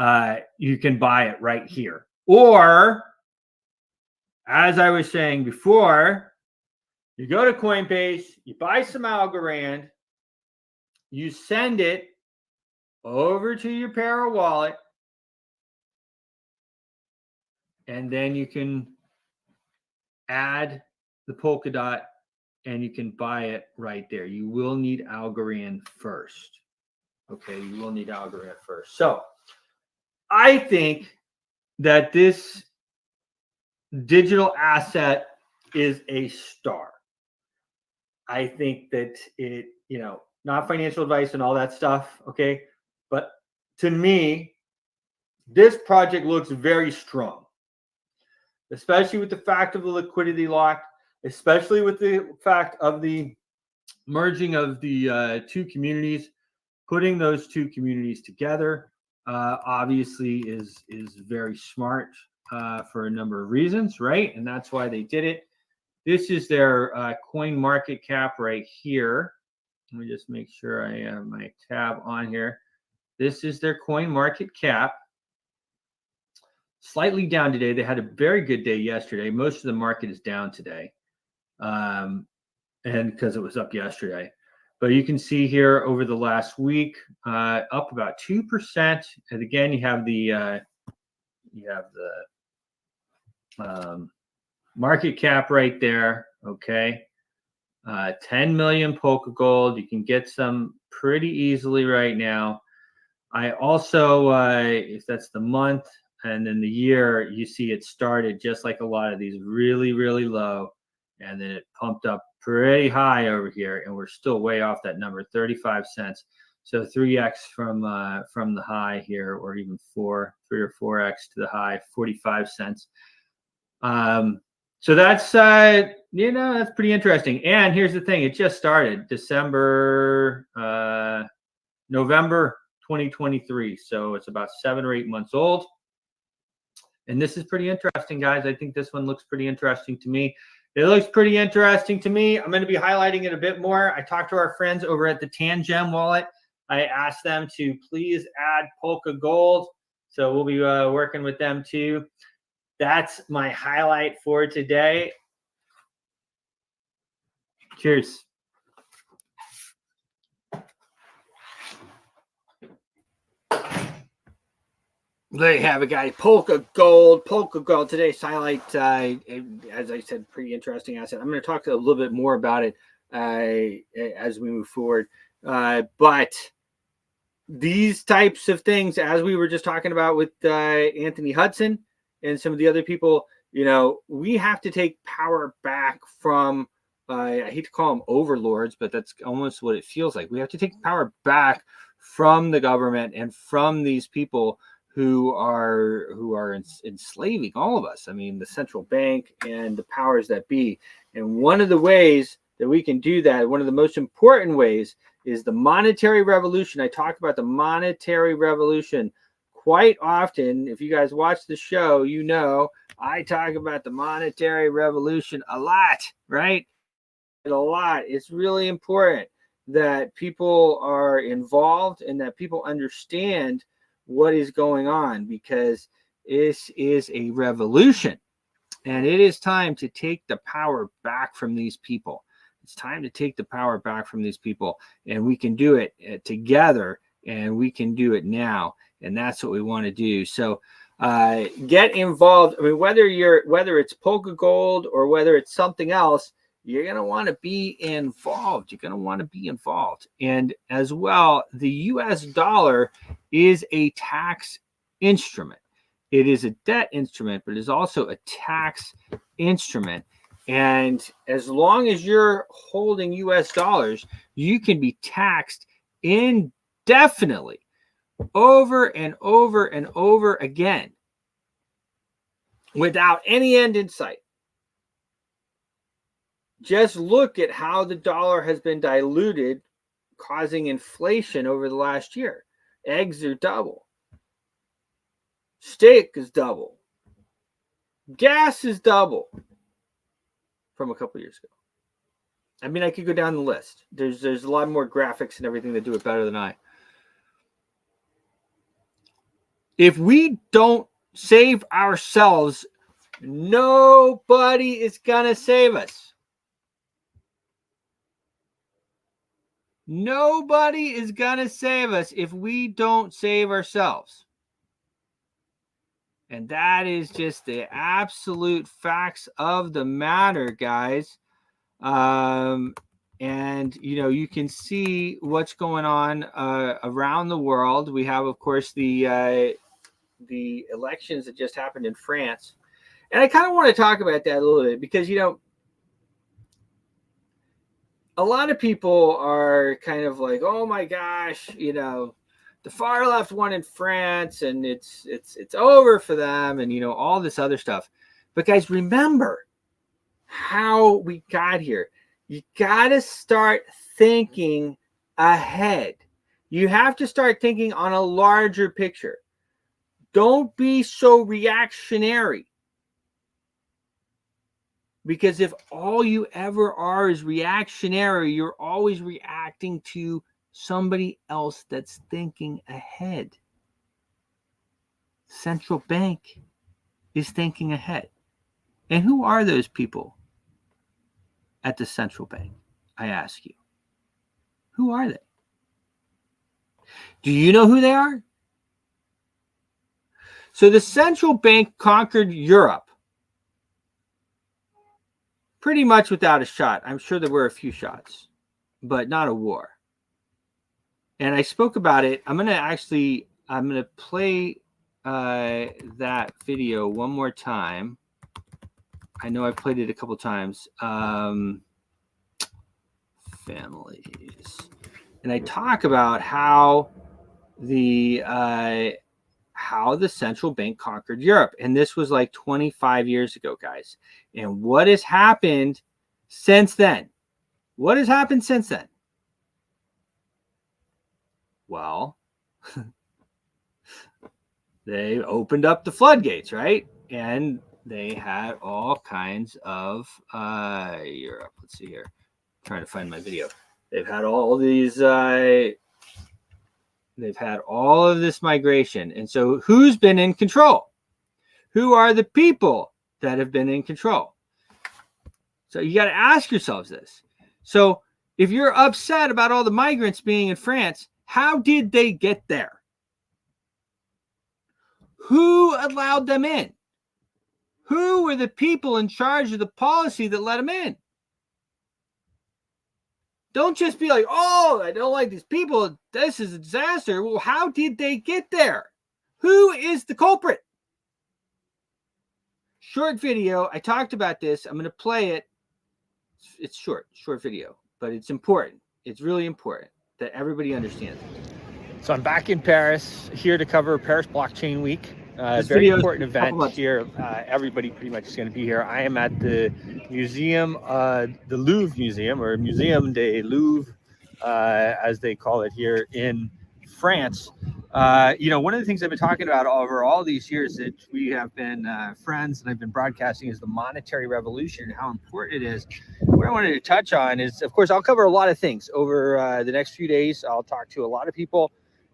S1: Anyway, you can buy it right here. Or, as I was saying before, you go to Coinbase, you buy some Algorand, you send it over to your Para wallet, and then you can add the Polkadot and you can buy it right there. You will need Algorand first. Okay, you will need Algorand first. So I think that this digital asset is a star. I think that it, not financial advice and all that stuff, okay? But to me, this project looks very strong, especially with the fact of the liquidity lock, especially with the fact of the merging of the two communities. Putting those two communities together obviously is very smart for a number of reasons, right? And that's why they did it. This is their coin market cap right here. Let me just make sure I have my tab on here. This is their coin market cap. Slightly down today. They had a very good day yesterday. Most of the market is down today. and because it was up yesterday. But you can see here over the last week, up about 2%. And again, you have the market cap right there. Okay, 10 million polka gold. You can get some pretty easily right now. I also, if that's the month and then the year, you see it started just like a lot of these really, really low, and then it pumped up pretty high over here, and we're still way off that number, 35 cents. So 3x from the high here, or even 3 or 4x to the high, 45 cents. So that's that's pretty interesting. And here's the thing: it just started November 2023, so it's about 7 or 8 months old. And this is pretty interesting, guys. I think this one looks pretty interesting to me. It looks pretty interesting to me. I'm going to be highlighting it a bit more. I talked to our friends over at the Tangem wallet. I asked them to please add polka gold, so we'll be working with them too. That's my highlight for today. Cheers. There you have it, guys. Polka gold. Today's highlight, as I said, pretty interesting asset. I'm going to talk a little bit more about it as we move forward. But these types of things, as we were just talking about with Anthony Hudson and some of the other people, we have to take power back from, I hate to call them overlords, but that's almost what it feels like. We have to take power back from the government and from these people who are enslaving all of us. I mean, the central bank and the powers that be. And one of the ways that we can do that, one of the most important ways, is the monetary revolution. I talk about the monetary revolution quite often. If you guys watch the show, I talk about the monetary revolution a lot, right? A lot. It's really important that people are involved and that people understand what is going on, because this is a revolution and it is time to take the power back from these people. It's time to take the power back from these people, and we can do it together, and we can do it now, and that's what we want to do. So get involved. I mean, whether it's polka gold or whether it's something else, you're going to want to be involved. And as well, the US dollar is a tax instrument. It is a debt instrument, but it is also a tax instrument. And as long as you're holding US dollars, you can be taxed indefinitely, over and over and over again, without any end in sight. Just look at how the dollar has been diluted, causing inflation over the last year. Eggs are double. Steak is double. Gas is double from a couple years ago. I mean, I could go down the list. There's a lot more graphics and everything that do it better than I. If we don't save ourselves, nobody is going to save us. Nobody is going to save us if we don't save ourselves. And that is just the absolute facts of the matter, guys. And, you can see what's going on around the world. We have, of course, the elections that just happened in France. And I kind of want to talk about that a little bit because, a lot of people are kind of like, oh my gosh, the far left won in France and it's over for them, and all this other stuff. But guys, remember how we got here. You got to start thinking ahead. You have to start thinking on a larger picture. Don't be so reactionary. Because if all you ever are is reactionary, you're always reacting to somebody else that's thinking ahead. Central bank is thinking ahead. And who are those people? at the central bank? I ask you. Who are they? Do you know who they are? So the central bank conquered Europe pretty much without a shot. I'm sure there were a few shots, but not a war. And I spoke about it. I'm going to play that video one more time. I know I played it a couple times. Families. And I talk about how the central bank conquered Europe. And this was like 25 years ago, guys. And what has happened since then? What has happened since then? Well, they opened up the floodgates, right? And they had all kinds of Europe. Let's see here. I'm trying to find my video. They've had all these they've had all of this migration. And so who's been in control? Who are the people that have been in control? So you got to ask yourselves this. So if you're upset about all the migrants being in France, how did they get there? Who allowed them in? Who were the people in charge of the policy that let them in? Don't just be like, oh, I don't like these people. This is a disaster. Well, how did they get there? Who is the culprit? Short video. I talked about this. I'm going to play it. It's short video, but it's important. It's really important that everybody understands it. So I'm back in Paris, here to cover Paris Blockchain Week. Very important event here. Everybody pretty much is going to be here. I am at the museum, the Louvre Museum, or Museum des Louvre, as they call it here in France. One of the things I've been talking about over all these years that we have been friends and I've been broadcasting is the monetary revolution and how important it is. What I wanted to touch on is, of course, I'll cover a lot of things over the next few days. I'll talk to a lot of people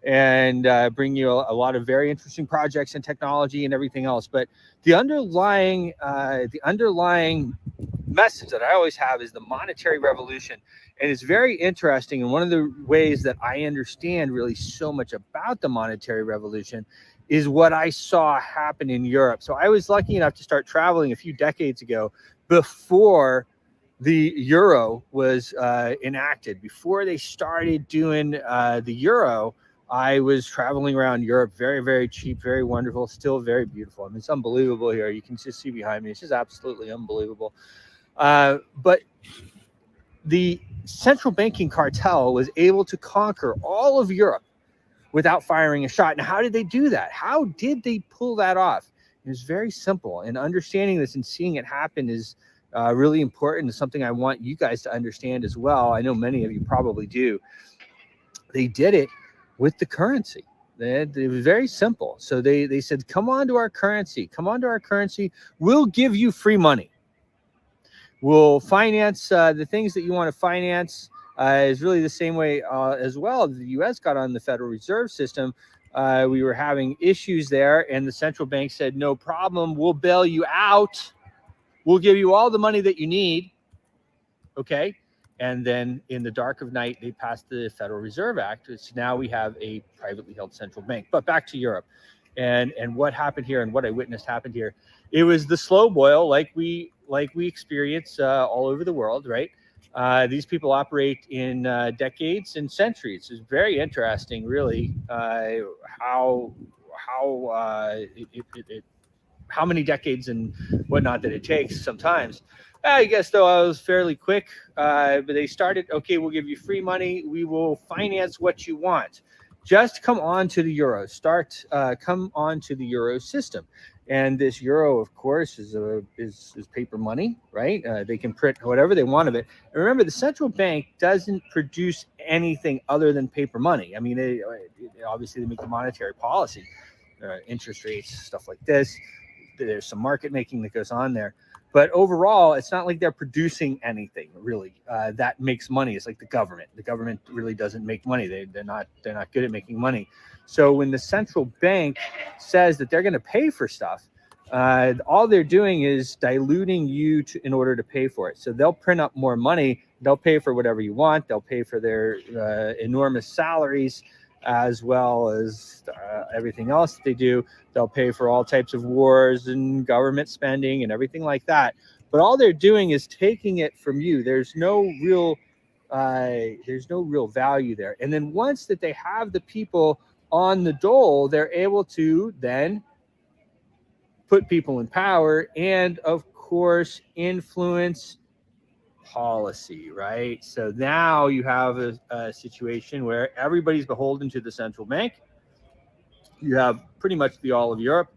S1: and bring you a lot of very interesting projects and technology and everything else. But the underlying message that I always have is the monetary revolution. And it's very interesting. And one of the ways that I understand really so much about the monetary revolution is what I saw happen in Europe. So I was lucky enough to start traveling a few decades ago before the euro was enacted. Before they started doing the euro, I was traveling around Europe, very, very cheap, very wonderful, still very beautiful. I mean, it's unbelievable here. You can just see behind me. It's just absolutely unbelievable. But the central banking cartel was able to conquer all of Europe without firing a shot. Now, how did they do that? How did they pull that off? It was very simple. And understanding this and seeing it happen is really important. It's something I want you guys to understand as well. I know many of you probably do. They did it with the currency. It was very simple. So they said, come on to our currency. Come on to our currency. We'll give you free money. We'll finance the things that you want to finance. Is really the same way as well. The U.S. got on the Federal Reserve System. We were having issues there, and the central bank said, no problem. We'll bail you out. We'll give you all the money that you need. Okay. And then in the dark of night, they passed the Federal Reserve Act. So now we have a privately held central bank. But back to Europe and what happened here and what I witnessed happened here. It was the slow boil like we experience all over the world, right? These people operate in decades and centuries. It's very interesting, really, how many decades and whatnot that it takes sometimes. I guess, though, I was fairly quick, but they started, okay, we'll give you free money. We will finance what you want. Just come on to the euro. Come on to the euro system. And this euro, of course, is paper money, right? They can print whatever they want of it. And remember, the central bank doesn't produce anything other than paper money. I mean, obviously, they make the monetary policy, interest rates, stuff like this. There's some market making that goes on there. But overall, it's not like they're producing anything really that makes money. It's like the government. The government really doesn't make money. They're not good at making money. So when the central bank says that they're going to pay for stuff, all they're doing is diluting you in order to pay for it. So they'll print up more money. They'll pay for whatever you want. They'll pay for their enormous salaries, as well as everything else that they do. They'll pay for all types of wars and government spending and everything like that. But all they're doing is taking it from you. There's no real value there. And then once that they have the people on the dole, they're able to then put people in power and, of course, influence policy, right? So now you have a situation where everybody's beholden to the central bank. You have pretty much all of Europe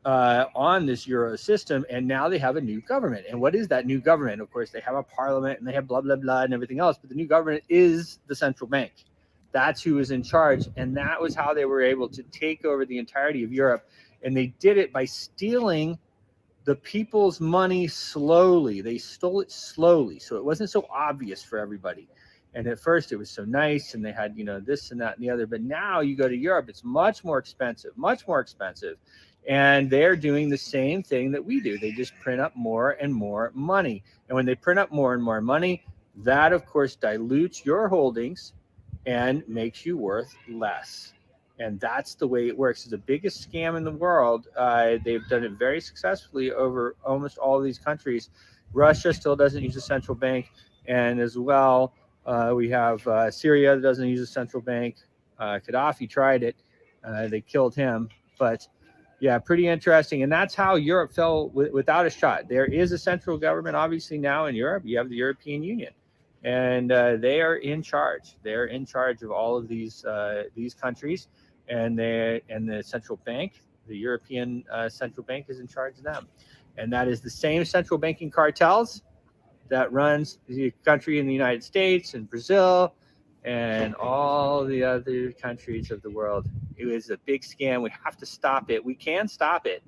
S1: on this Euro system, and now they have a new government. And what is that new government? Of course, they have a parliament and they have blah, blah, blah, and everything else, but the new government is the central bank. That's who is in charge, and that was how they were able to take over the entirety of Europe. And they did it by stealing the people's money slowly. They stole it slowly, so it wasn't so obvious for everybody. And at first it was so nice, and they had, this and that and the other. But now you go to Europe, it's much more expensive. And they're doing the same thing that we do. They just print up more and more money. And when they print up more and more money, that, of course, dilutes your holdings and makes you worth less. And that's the way it works. It's the biggest scam in the world. They've done it very successfully over almost all of these countries. Russia still doesn't use a central bank. And as well, we have Syria that doesn't use a central bank. Gaddafi tried it. They killed him. But yeah, pretty interesting. And that's how Europe fell without a shot. There is a central government, obviously, now in Europe. You have the European Union. And they are in charge. They're in charge of all of these countries. And the central bank, the European Central Bank, is in charge of them. And that is the same central banking cartels that runs the country in the United States and Brazil and all the other countries of the world. It was a big scam. We have to stop it. We can stop it.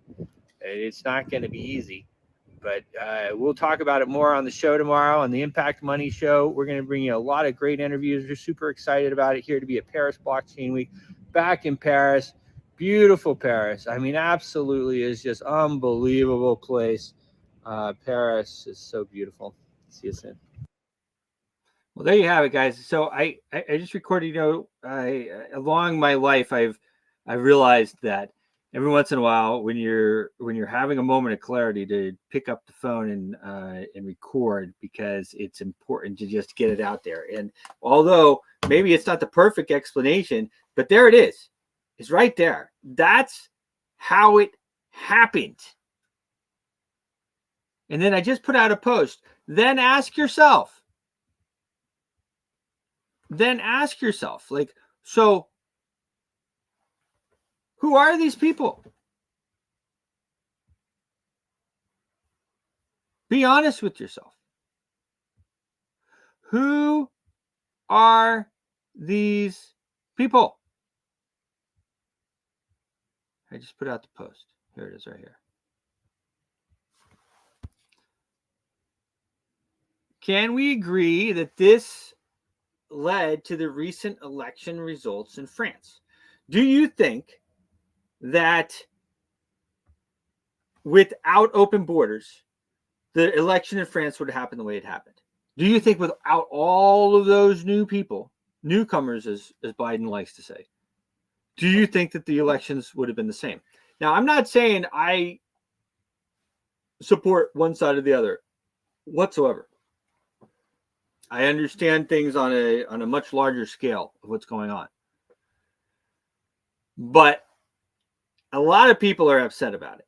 S1: It's not going to be easy. But we'll talk about it more on the show tomorrow, on the Impact Money Show. We're going to bring you a lot of great interviews. We're super excited about it. Here to be at Paris Blockchain Week. Back in Paris, beautiful Paris. I mean, absolutely is just unbelievable place. Paris is so beautiful. See you soon. Well, there you have it, guys. So I just recorded. Along my life, I've realized that every once in a while, when you're having a moment of clarity, to pick up the phone and record, because it's important to just get it out there. And although maybe it's not the perfect explanation, but there it is. It's right there. That's how it happened. And then I just put out a post. Then ask yourself, like, so who are these people? Be honest with yourself. Who are these people? I just put out the post. Here it is right here. Can we agree that this led to the recent election results in France? Do you think that without open borders, the election in France would have happened the way it happened? Do you think without all of those new people, newcomers, as Biden likes to say, do you think that the elections would have been the same? Now, I'm not saying I support one side or the other whatsoever. I understand things on a much larger scale of what's going on. But a lot of people are upset about it.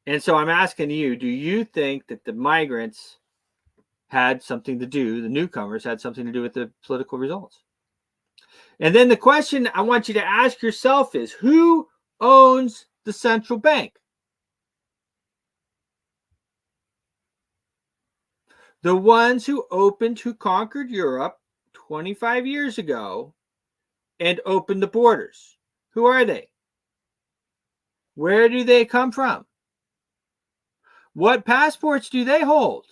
S1: And so I'm asking you, do you think that the migrants had something to do, the newcomers had something to do with the political results? And then the question I want you to ask yourself is, who owns the central bank? The ones who conquered Europe 25 years ago and opened the borders. Who are they? Where do they come from? What passports do they hold?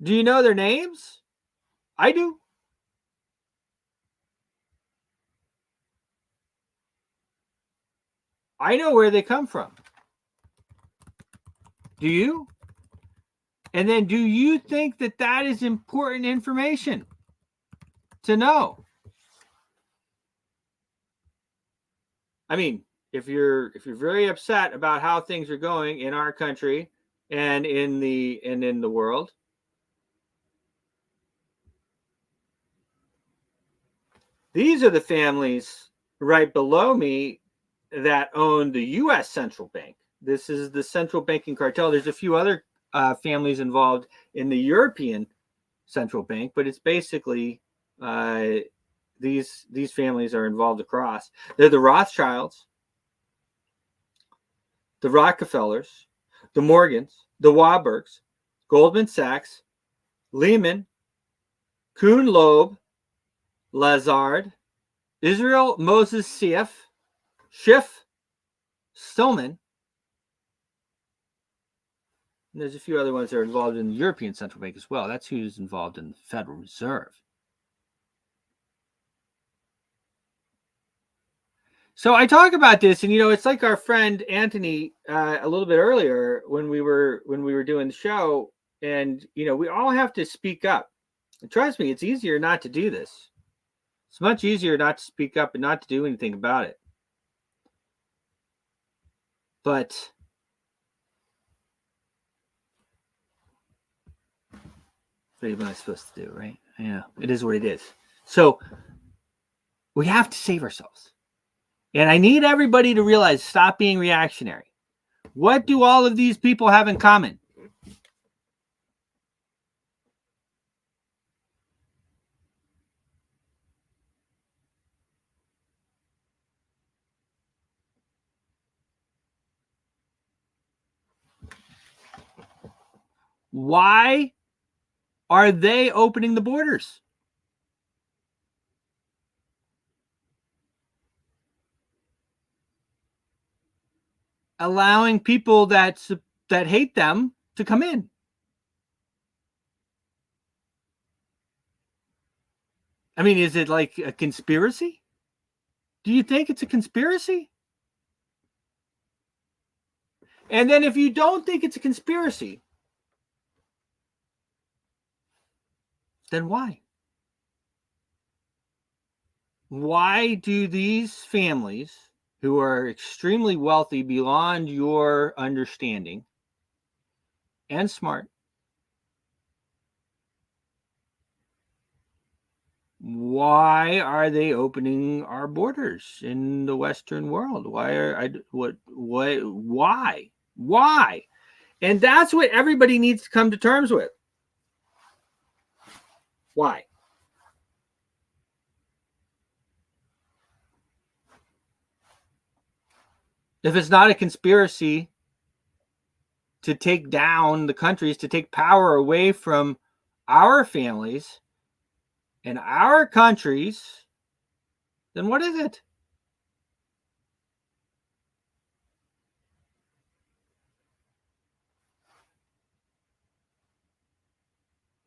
S1: Do you know their names? I do. I know where they come from. Do you? And then do you think that that is important information to know? I mean, if you're very upset about how things are going in our country and in the world, these are the families right below me that own the U.S. central bank. This is the central banking cartel. There's a few other families involved in the European central bank, but it's basically these families are involved across. They're the Rothschilds, the Rockefellers, the Morgans, the Warburgs, Goldman Sachs, Lehman, Kuhn Loeb, Lazard, Israel Moses Schiff, Stillman. And there's a few other ones that are involved in the European Central Bank as well. That's who's involved in the Federal Reserve. So I talk about this, and it's like our friend Anthony a little bit earlier when we were doing the show, and we all have to speak up. And trust me, it's easier not to do this. It's much easier not to speak up and not to do anything about it. But what am I supposed to do, right? Yeah, it is what it is. So we have to save ourselves. And I need everybody to realize, stop being reactionary. What do all of these people have in common? Why are they opening the borders? Allowing people that hate them to come in. I mean, is it like a conspiracy? Do you think it's a conspiracy? And then if you don't think it's a conspiracy, then why? Why do these families who are extremely wealthy beyond your understanding and smart, why are they opening our borders in the Western world? Why? And that's what everybody needs to come to terms with. Why? If it's not a conspiracy to take down the countries, to take power away from our families and our countries, then what is it?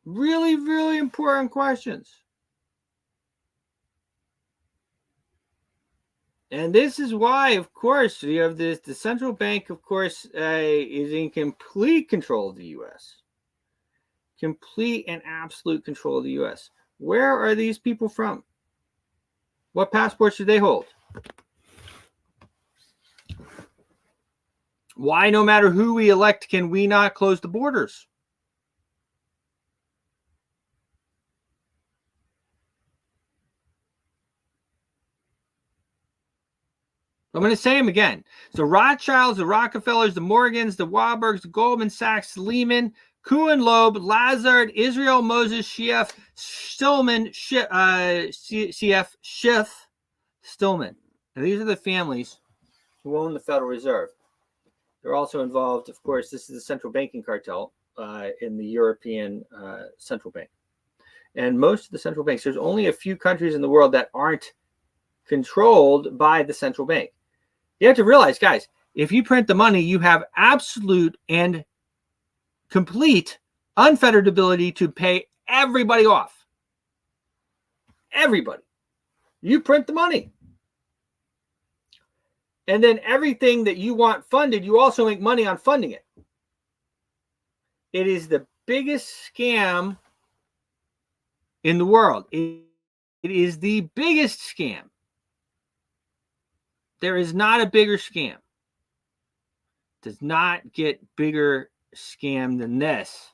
S1: Really, really important questions. And this is why, of course, you have the central bank, of course, is in complete control of the U.S. Complete and absolute control of the U.S. Where are these people from? What passports do they hold? Why, no matter who we elect, can we not close the borders? I'm going to say them again. The Rothschilds, the Rockefellers, the Morgans, the Warburgs, the Goldman Sachs, Lehman, Kuhn Loeb, Lazard, Israel Moses Schiff, Stillman, CF Schiff, Stillman. And these are the families who own the Federal Reserve. They're also involved, of course, this is the central banking cartel in the European central bank. And most of the central banks, there's only a few countries in the world that aren't controlled by the central bank. You have to realize, guys, if you print the money, you have absolute and complete unfettered ability to pay everybody off. Everybody. You print the money. And then everything that you want funded, you also make money on funding it. It is the biggest scam in the world. It is the biggest scam. There is not a bigger scam. Does not get bigger scam than this.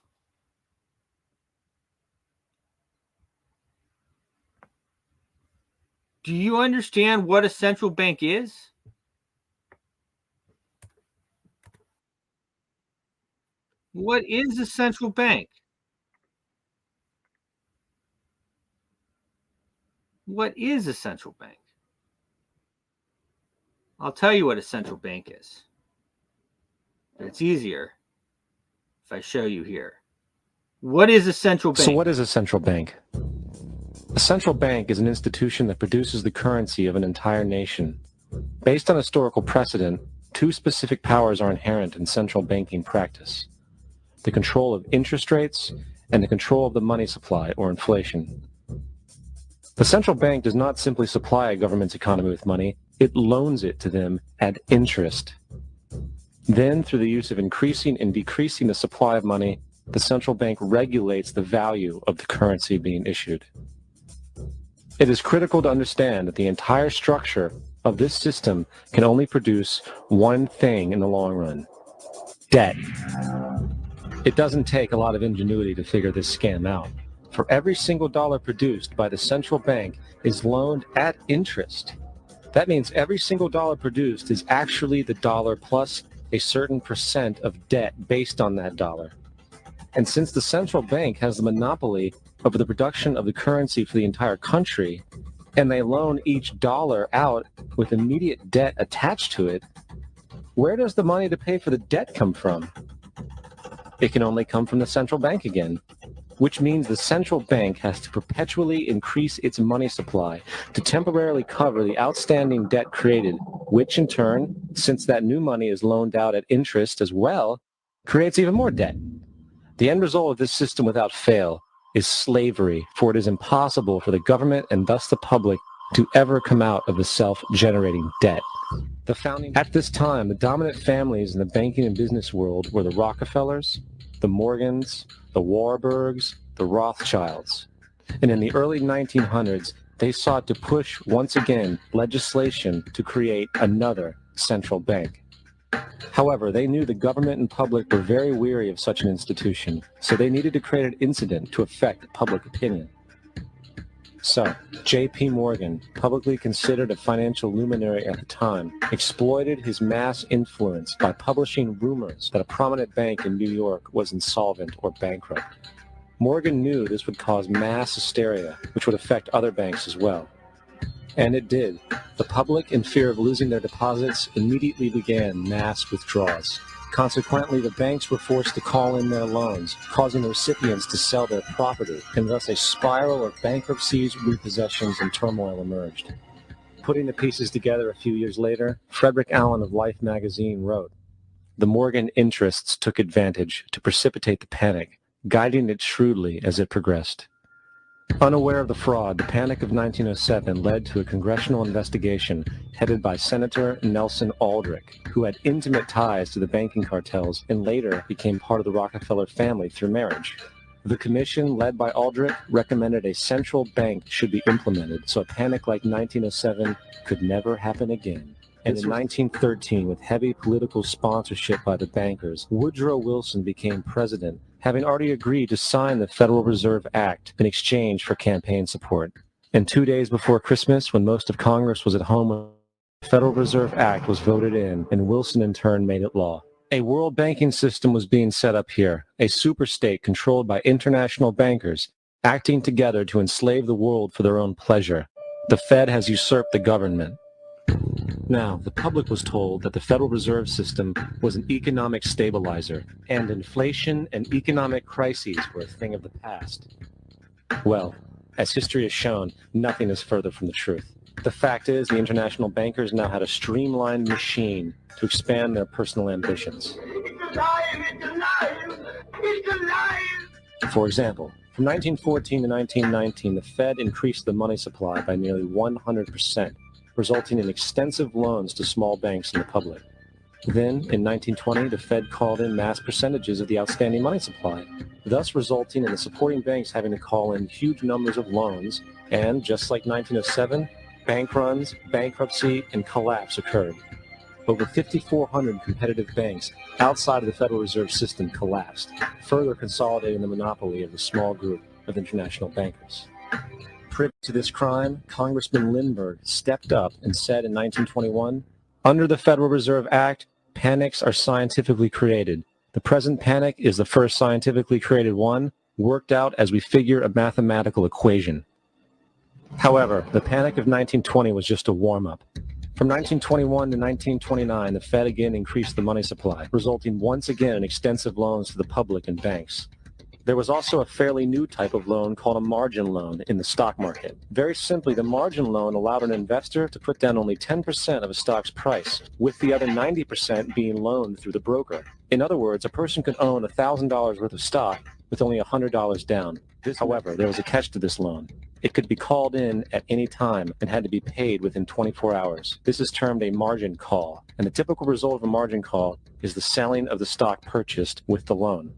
S1: Do you understand what a central bank is? What is a central bank? What is a central bank? I'll tell you what a central bank is. It's easier if I show you here. What is a central bank?
S3: So what is a central bank? A central bank is an institution that produces the currency of an entire nation. Based on historical precedent, two specific powers are inherent in central banking practice: the control of interest rates and the control of the money supply or inflation. The central bank does not simply supply a government's economy with money, it loans it to them at interest. Then, through the use of increasing and decreasing the supply of money, the central bank regulates the value of the currency being issued. It is critical to understand that the entire structure of this system can only produce one thing in the long run: debt. It doesn't take a lot of ingenuity to figure this scam out. For every single dollar produced by the central bank is loaned at interest. That means every single dollar produced is actually the dollar plus a certain percent of debt based on that dollar. And since the central bank has the monopoly over the production of the currency for the entire country, and they loan each dollar out with immediate debt attached to it, where does the money to pay for the debt come from? It can only come from the central bank again, which means the central bank has to perpetually increase its money supply to temporarily cover the outstanding debt created, which in turn, since that new money is loaned out at interest as well, creates even more debt. The end result of this system without fail is slavery, for it is impossible for the government and thus the public to ever come out of the self-generating debt. At this time, the dominant families in the banking and business world were the Rockefellers, the Morgans, the Warburgs, the Rothschilds. And in the early 1900s, they sought to push once again legislation to create another central bank. However, they knew the government and public were very weary of such an institution, so they needed to create an incident to affect public opinion. So, J.P. Morgan, publicly considered a financial luminary at the time, exploited his mass influence by publishing rumors that a prominent bank in New York was insolvent or bankrupt. Morgan knew this would cause mass hysteria, which would affect other banks as well. And it did. The public, in fear of losing their deposits, immediately began mass withdrawals. Consequently, the banks were forced to call in their loans, causing the recipients to sell their property, and thus a spiral of bankruptcies, repossessions, and turmoil emerged. Putting the pieces together a few years later, Frederick Allen of Life magazine wrote, "The Morgan interests took advantage to precipitate the panic, guiding it shrewdly as it progressed." Unaware of the fraud, the Panic of 1907 led to a congressional investigation headed by Senator Nelson Aldrich, who had intimate ties to the banking cartels and later became part of the Rockefeller family through marriage. The commission, led by Aldrich, recommended a central bank should be implemented so a panic like 1907 could never happen again. And in 1913, with heavy political sponsorship by the bankers, Woodrow Wilson became president, having already agreed to sign the Federal Reserve Act in exchange for campaign support. And 2 days before Christmas, when most of Congress was at home, the Federal Reserve Act was voted in, and Wilson in turn made it law. A world banking system was being set up here, a superstate controlled by international bankers, acting together to enslave the world for their own pleasure. The Fed has usurped the government. Now, the public was told that the Federal Reserve System was an economic stabilizer, and inflation and economic crises were a thing of the past. Well, as history has shown, nothing is further from the truth. The fact is, the international bankers now had a streamlined machine to expand their personal ambitions.
S4: It's alive! It's alive! It's alive!
S3: For example, from 1914 to 1919, the Fed increased the money supply by nearly 100%. resulting in extensive loans to small banks and the public. Then, in 1920, the Fed called in mass percentages of the outstanding money supply, thus resulting in the supporting banks having to call in huge numbers of loans, and just like 1907, bank runs, bankruptcy, and collapse occurred. Over 5,400 competitive banks outside of the Federal Reserve System collapsed, further consolidating the monopoly of a small group of international bankers. Privy to this crime, Congressman Lindbergh stepped up and said in 1921, "Under the Federal Reserve Act, panics are scientifically created. The present panic is the first scientifically created one, worked out as we figure a mathematical equation." However, the panic of 1920 was just a warm-up. From 1921 to 1929, the Fed again increased the money supply, resulting once again in extensive loans to the public and banks. There was also a fairly new type of loan called a margin loan in the stock market. Very simply, the margin loan allowed an investor to put down only 10% of a stock's price, with the other 90% being loaned through the broker. In other words, a person could own $1,000 worth of stock with only $100 down. However, there was a catch to this loan. It could be called in at any time and had to be paid within 24 hours. This is termed a margin call, and the typical result of a margin call is the selling of the stock purchased with the loan.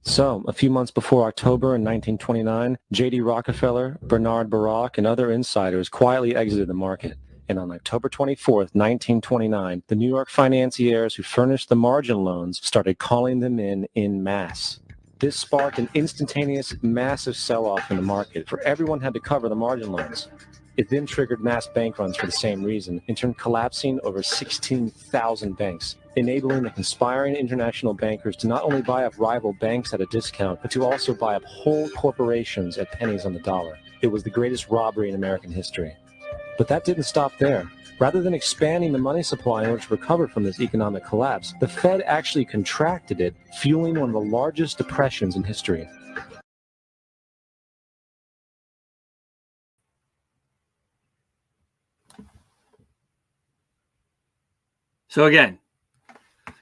S3: So, a few months before October in 1929, J.D. Rockefeller, Bernard Baruch, and other insiders quietly exited the market. And on October 24th, 1929, the New York financiers who furnished the margin loans started calling them in masse. This sparked an instantaneous, massive sell-off in the market, for everyone had to cover the margin loans. It then triggered mass bank runs for the same reason, in turn collapsing over 16,000 banks, enabling the conspiring international bankers to not only buy up rival banks at a discount, but to also buy up whole corporations at pennies on the dollar. It was the greatest robbery in American history. But that didn't stop there. Rather than expanding the money supply in order to recover from this economic collapse, the Fed actually contracted it, fueling one of the largest depressions in history.
S1: So again,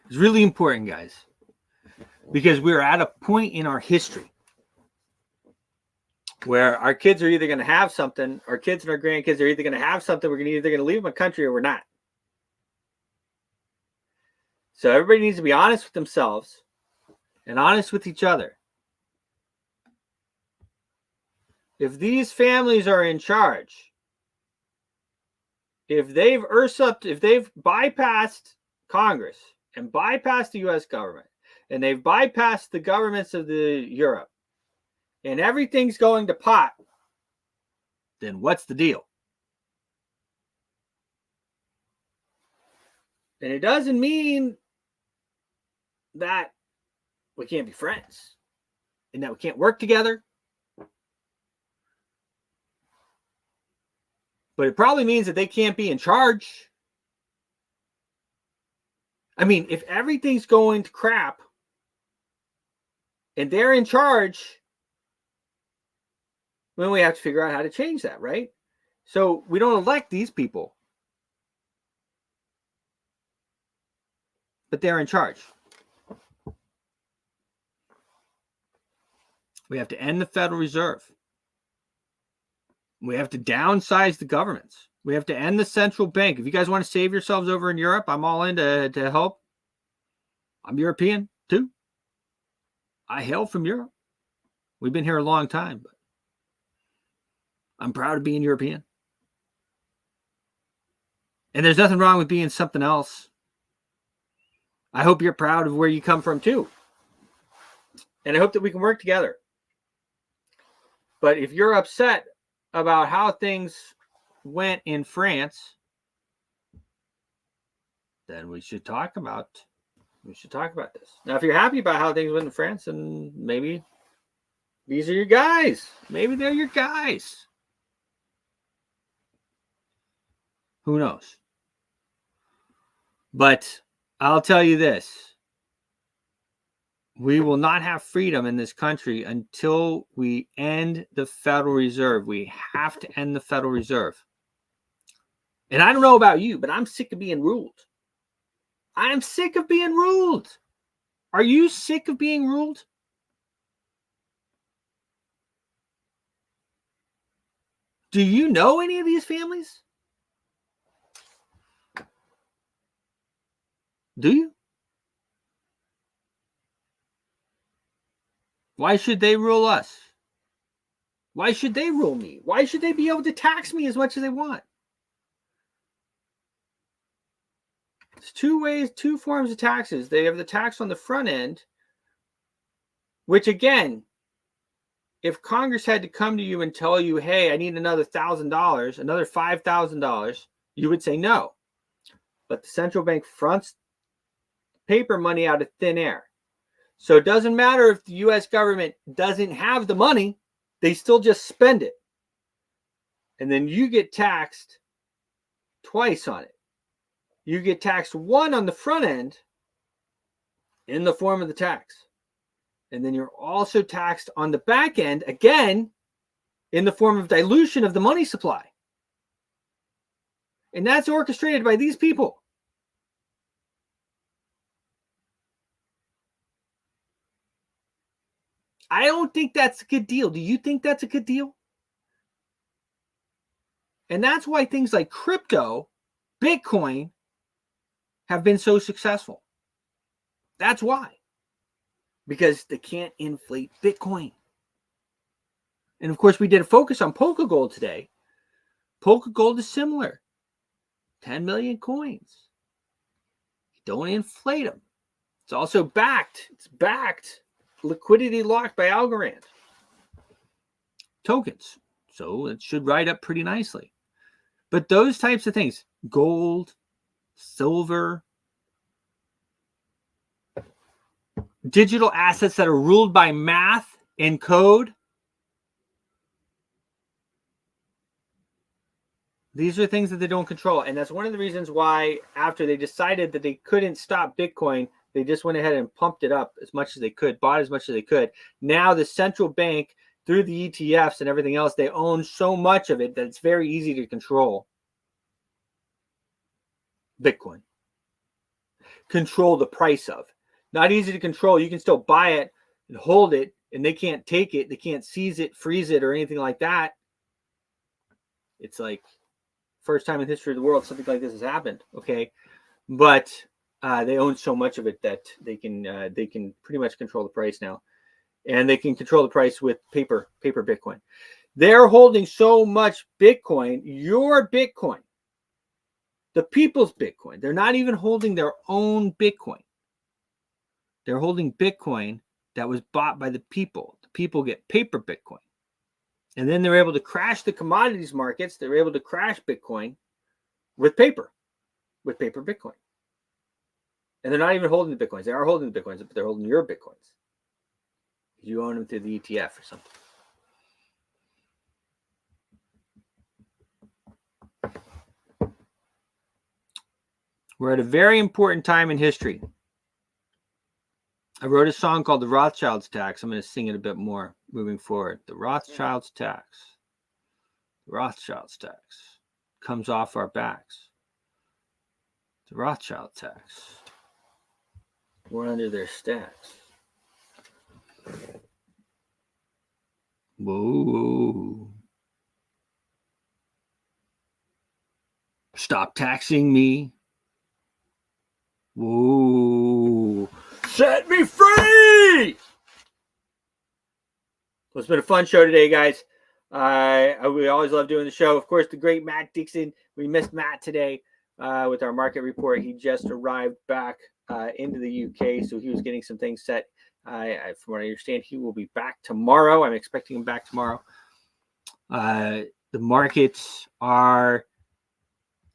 S1: it's really important, guys, because we're at a point in our history where our kids are either going to have something, our kids and our grandkids are either going to have something, we're either going to leave them a country or we're not. So everybody needs to be honest with themselves and honest with each other. If these families are in charge, if they've bypassed Congress and bypassed the U.S. government, and they've bypassed the governments of Europe, and everything's going to pot, then what's the deal? And it doesn't mean that we can't be friends and that we can't work together. But it probably means that they can't be in charge. I mean, if everything's going to crap and they're in charge, then we have to figure out how to change that, right? So we don't elect these people, but they're in charge. We have to end the Federal Reserve. We have to downsize the governments. We have to end the central bank. If you guys want to save yourselves over in Europe, I'm all in to help. I'm European too. I hail from Europe. We've been here a long time, but I'm proud of being European. And there's nothing wrong with being something else. I hope you're proud of where you come from too. And I hope that we can work together. But if you're upset about how things went in France, then we should talk about this. Now, if you're happy about how things went in France, then maybe these are your guys. Maybe they're your guys. Who knows? But I'll tell you this. We will not have freedom in this country until we end the Federal Reserve. We have to end the Federal Reserve. And I don't know about you, but I'm sick of being ruled. I'm sick of being ruled. Are you sick of being ruled? Do you know any of these families? Do you? Why should they rule us? Why should they rule me? Why should they be able to tax me as much as they want? It's two forms of taxes. They have the tax on the front end, which again, if Congress had to come to you and tell you, hey, I need another $1,000, another $5,000, you would say no. But the central bank fronts paper money out of thin air. So it doesn't matter if the U.S. government doesn't have the money, they still just spend it. And then you get taxed twice on it. You get taxed one on the front end in the form of the tax. And then you're also taxed on the back end, again, in the form of dilution of the money supply. And that's orchestrated by these people. I don't think that's a good deal. Do you think that's a good deal? And that's why things like crypto, Bitcoin, have been so successful. That's why. Because they can't inflate Bitcoin. And of course, we did a focus on polka gold today. Polka gold is similar. 10 million coins. Don't inflate them. It's also backed. It's backed. Liquidity locked by Algorand. Tokens. So it should ride up pretty nicely. But those types of things, gold, silver, digital assets that are ruled by math and code, these are things that they don't control. And that's one of the reasons why, after they decided that they couldn't stop Bitcoin, they just went ahead and pumped it up as much as they could, bought as much as they could. Now the central bank, through the ETFs and everything else, they own so much of it that it's very easy to control Bitcoin. Control the price of. Not easy to control. You can still buy it and hold it, and they can't take it. They can't seize it, freeze it, or anything like that. It's like first time in history of the world something like this has happened. Okay, but they own so much of it that they can pretty much control the price now, and they can control the price with paper Bitcoin. They're holding so much Bitcoin, your Bitcoin, the people's Bitcoin. They're not even holding their own Bitcoin. They're holding Bitcoin that was bought by the people. The people get paper Bitcoin. And then they're able to crash the commodities markets. They're able to crash Bitcoin with paper Bitcoin. And they're not even holding the Bitcoins. They are holding the Bitcoins, but they're holding your Bitcoins. You own them through the ETF or something. We're at a very important time in history. I wrote a song called The Rothschild's Tax. I'm going to sing it a bit more moving forward. The Rothschild's Tax. The Rothschild's Tax comes off our backs. The Rothschild tax. We're under their stacks. Whoa. Stop taxing me. Whoa. Set me free! Well, it's been a fun show today, guys. We always love doing the show. Of course, the great Matt Dixon. We missed Matt today with our market report. He just arrived back into the UK, so he was getting some things set. From what I understand, he will be back tomorrow. I'm expecting him back tomorrow. The markets are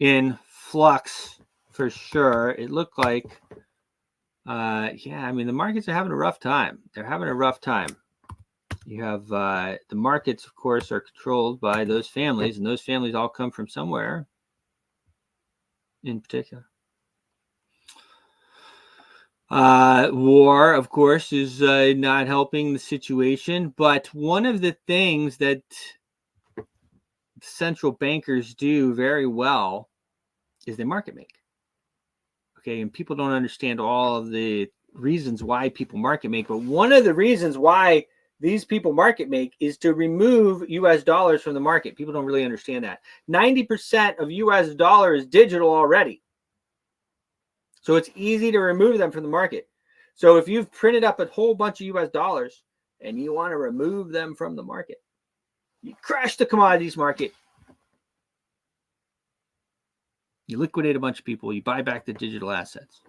S1: in flux for sure. It looked like, the markets are having a rough time. They're having a rough time. You have the markets, of course, are controlled by those families, and those families all come from somewhere in particular. War, of course, is not helping the situation. But one of the things that central bankers do very well is they market make. Okay, and people don't understand all of the reasons why people market make. But one of the reasons why these people market make is to remove U.S. dollars from the market. People don't really understand that. 90% of U.S. dollar is digital already. So it's easy to remove them from the market. So if you've printed up a whole bunch of US dollars and you want to remove them from the market, you crash the commodities market. You liquidate a bunch of people, you buy back the digital assets,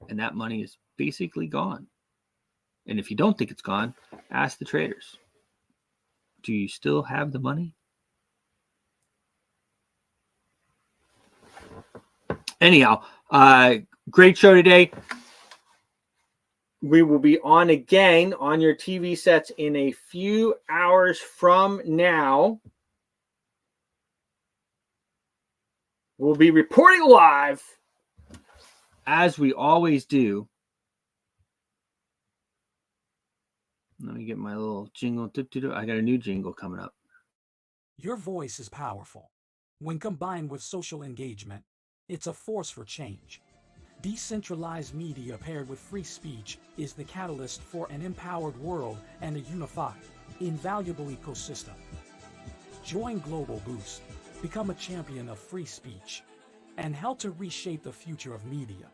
S1: and that money is basically gone. And if you don't think it's gone, ask the traders. Do you still have the money? Anyhow, great show today. We will be on again on your TV sets in a few hours from now. We'll be reporting live, as we always do. Let me get my little jingle. I got a new jingle coming up.
S5: Your voice is powerful. When combined with social engagement, it's a force for change. Decentralized media paired with free speech is the catalyst for an empowered world and a unified, invaluable ecosystem. Join Global Boost, become a champion of free speech, and help to reshape the future of media.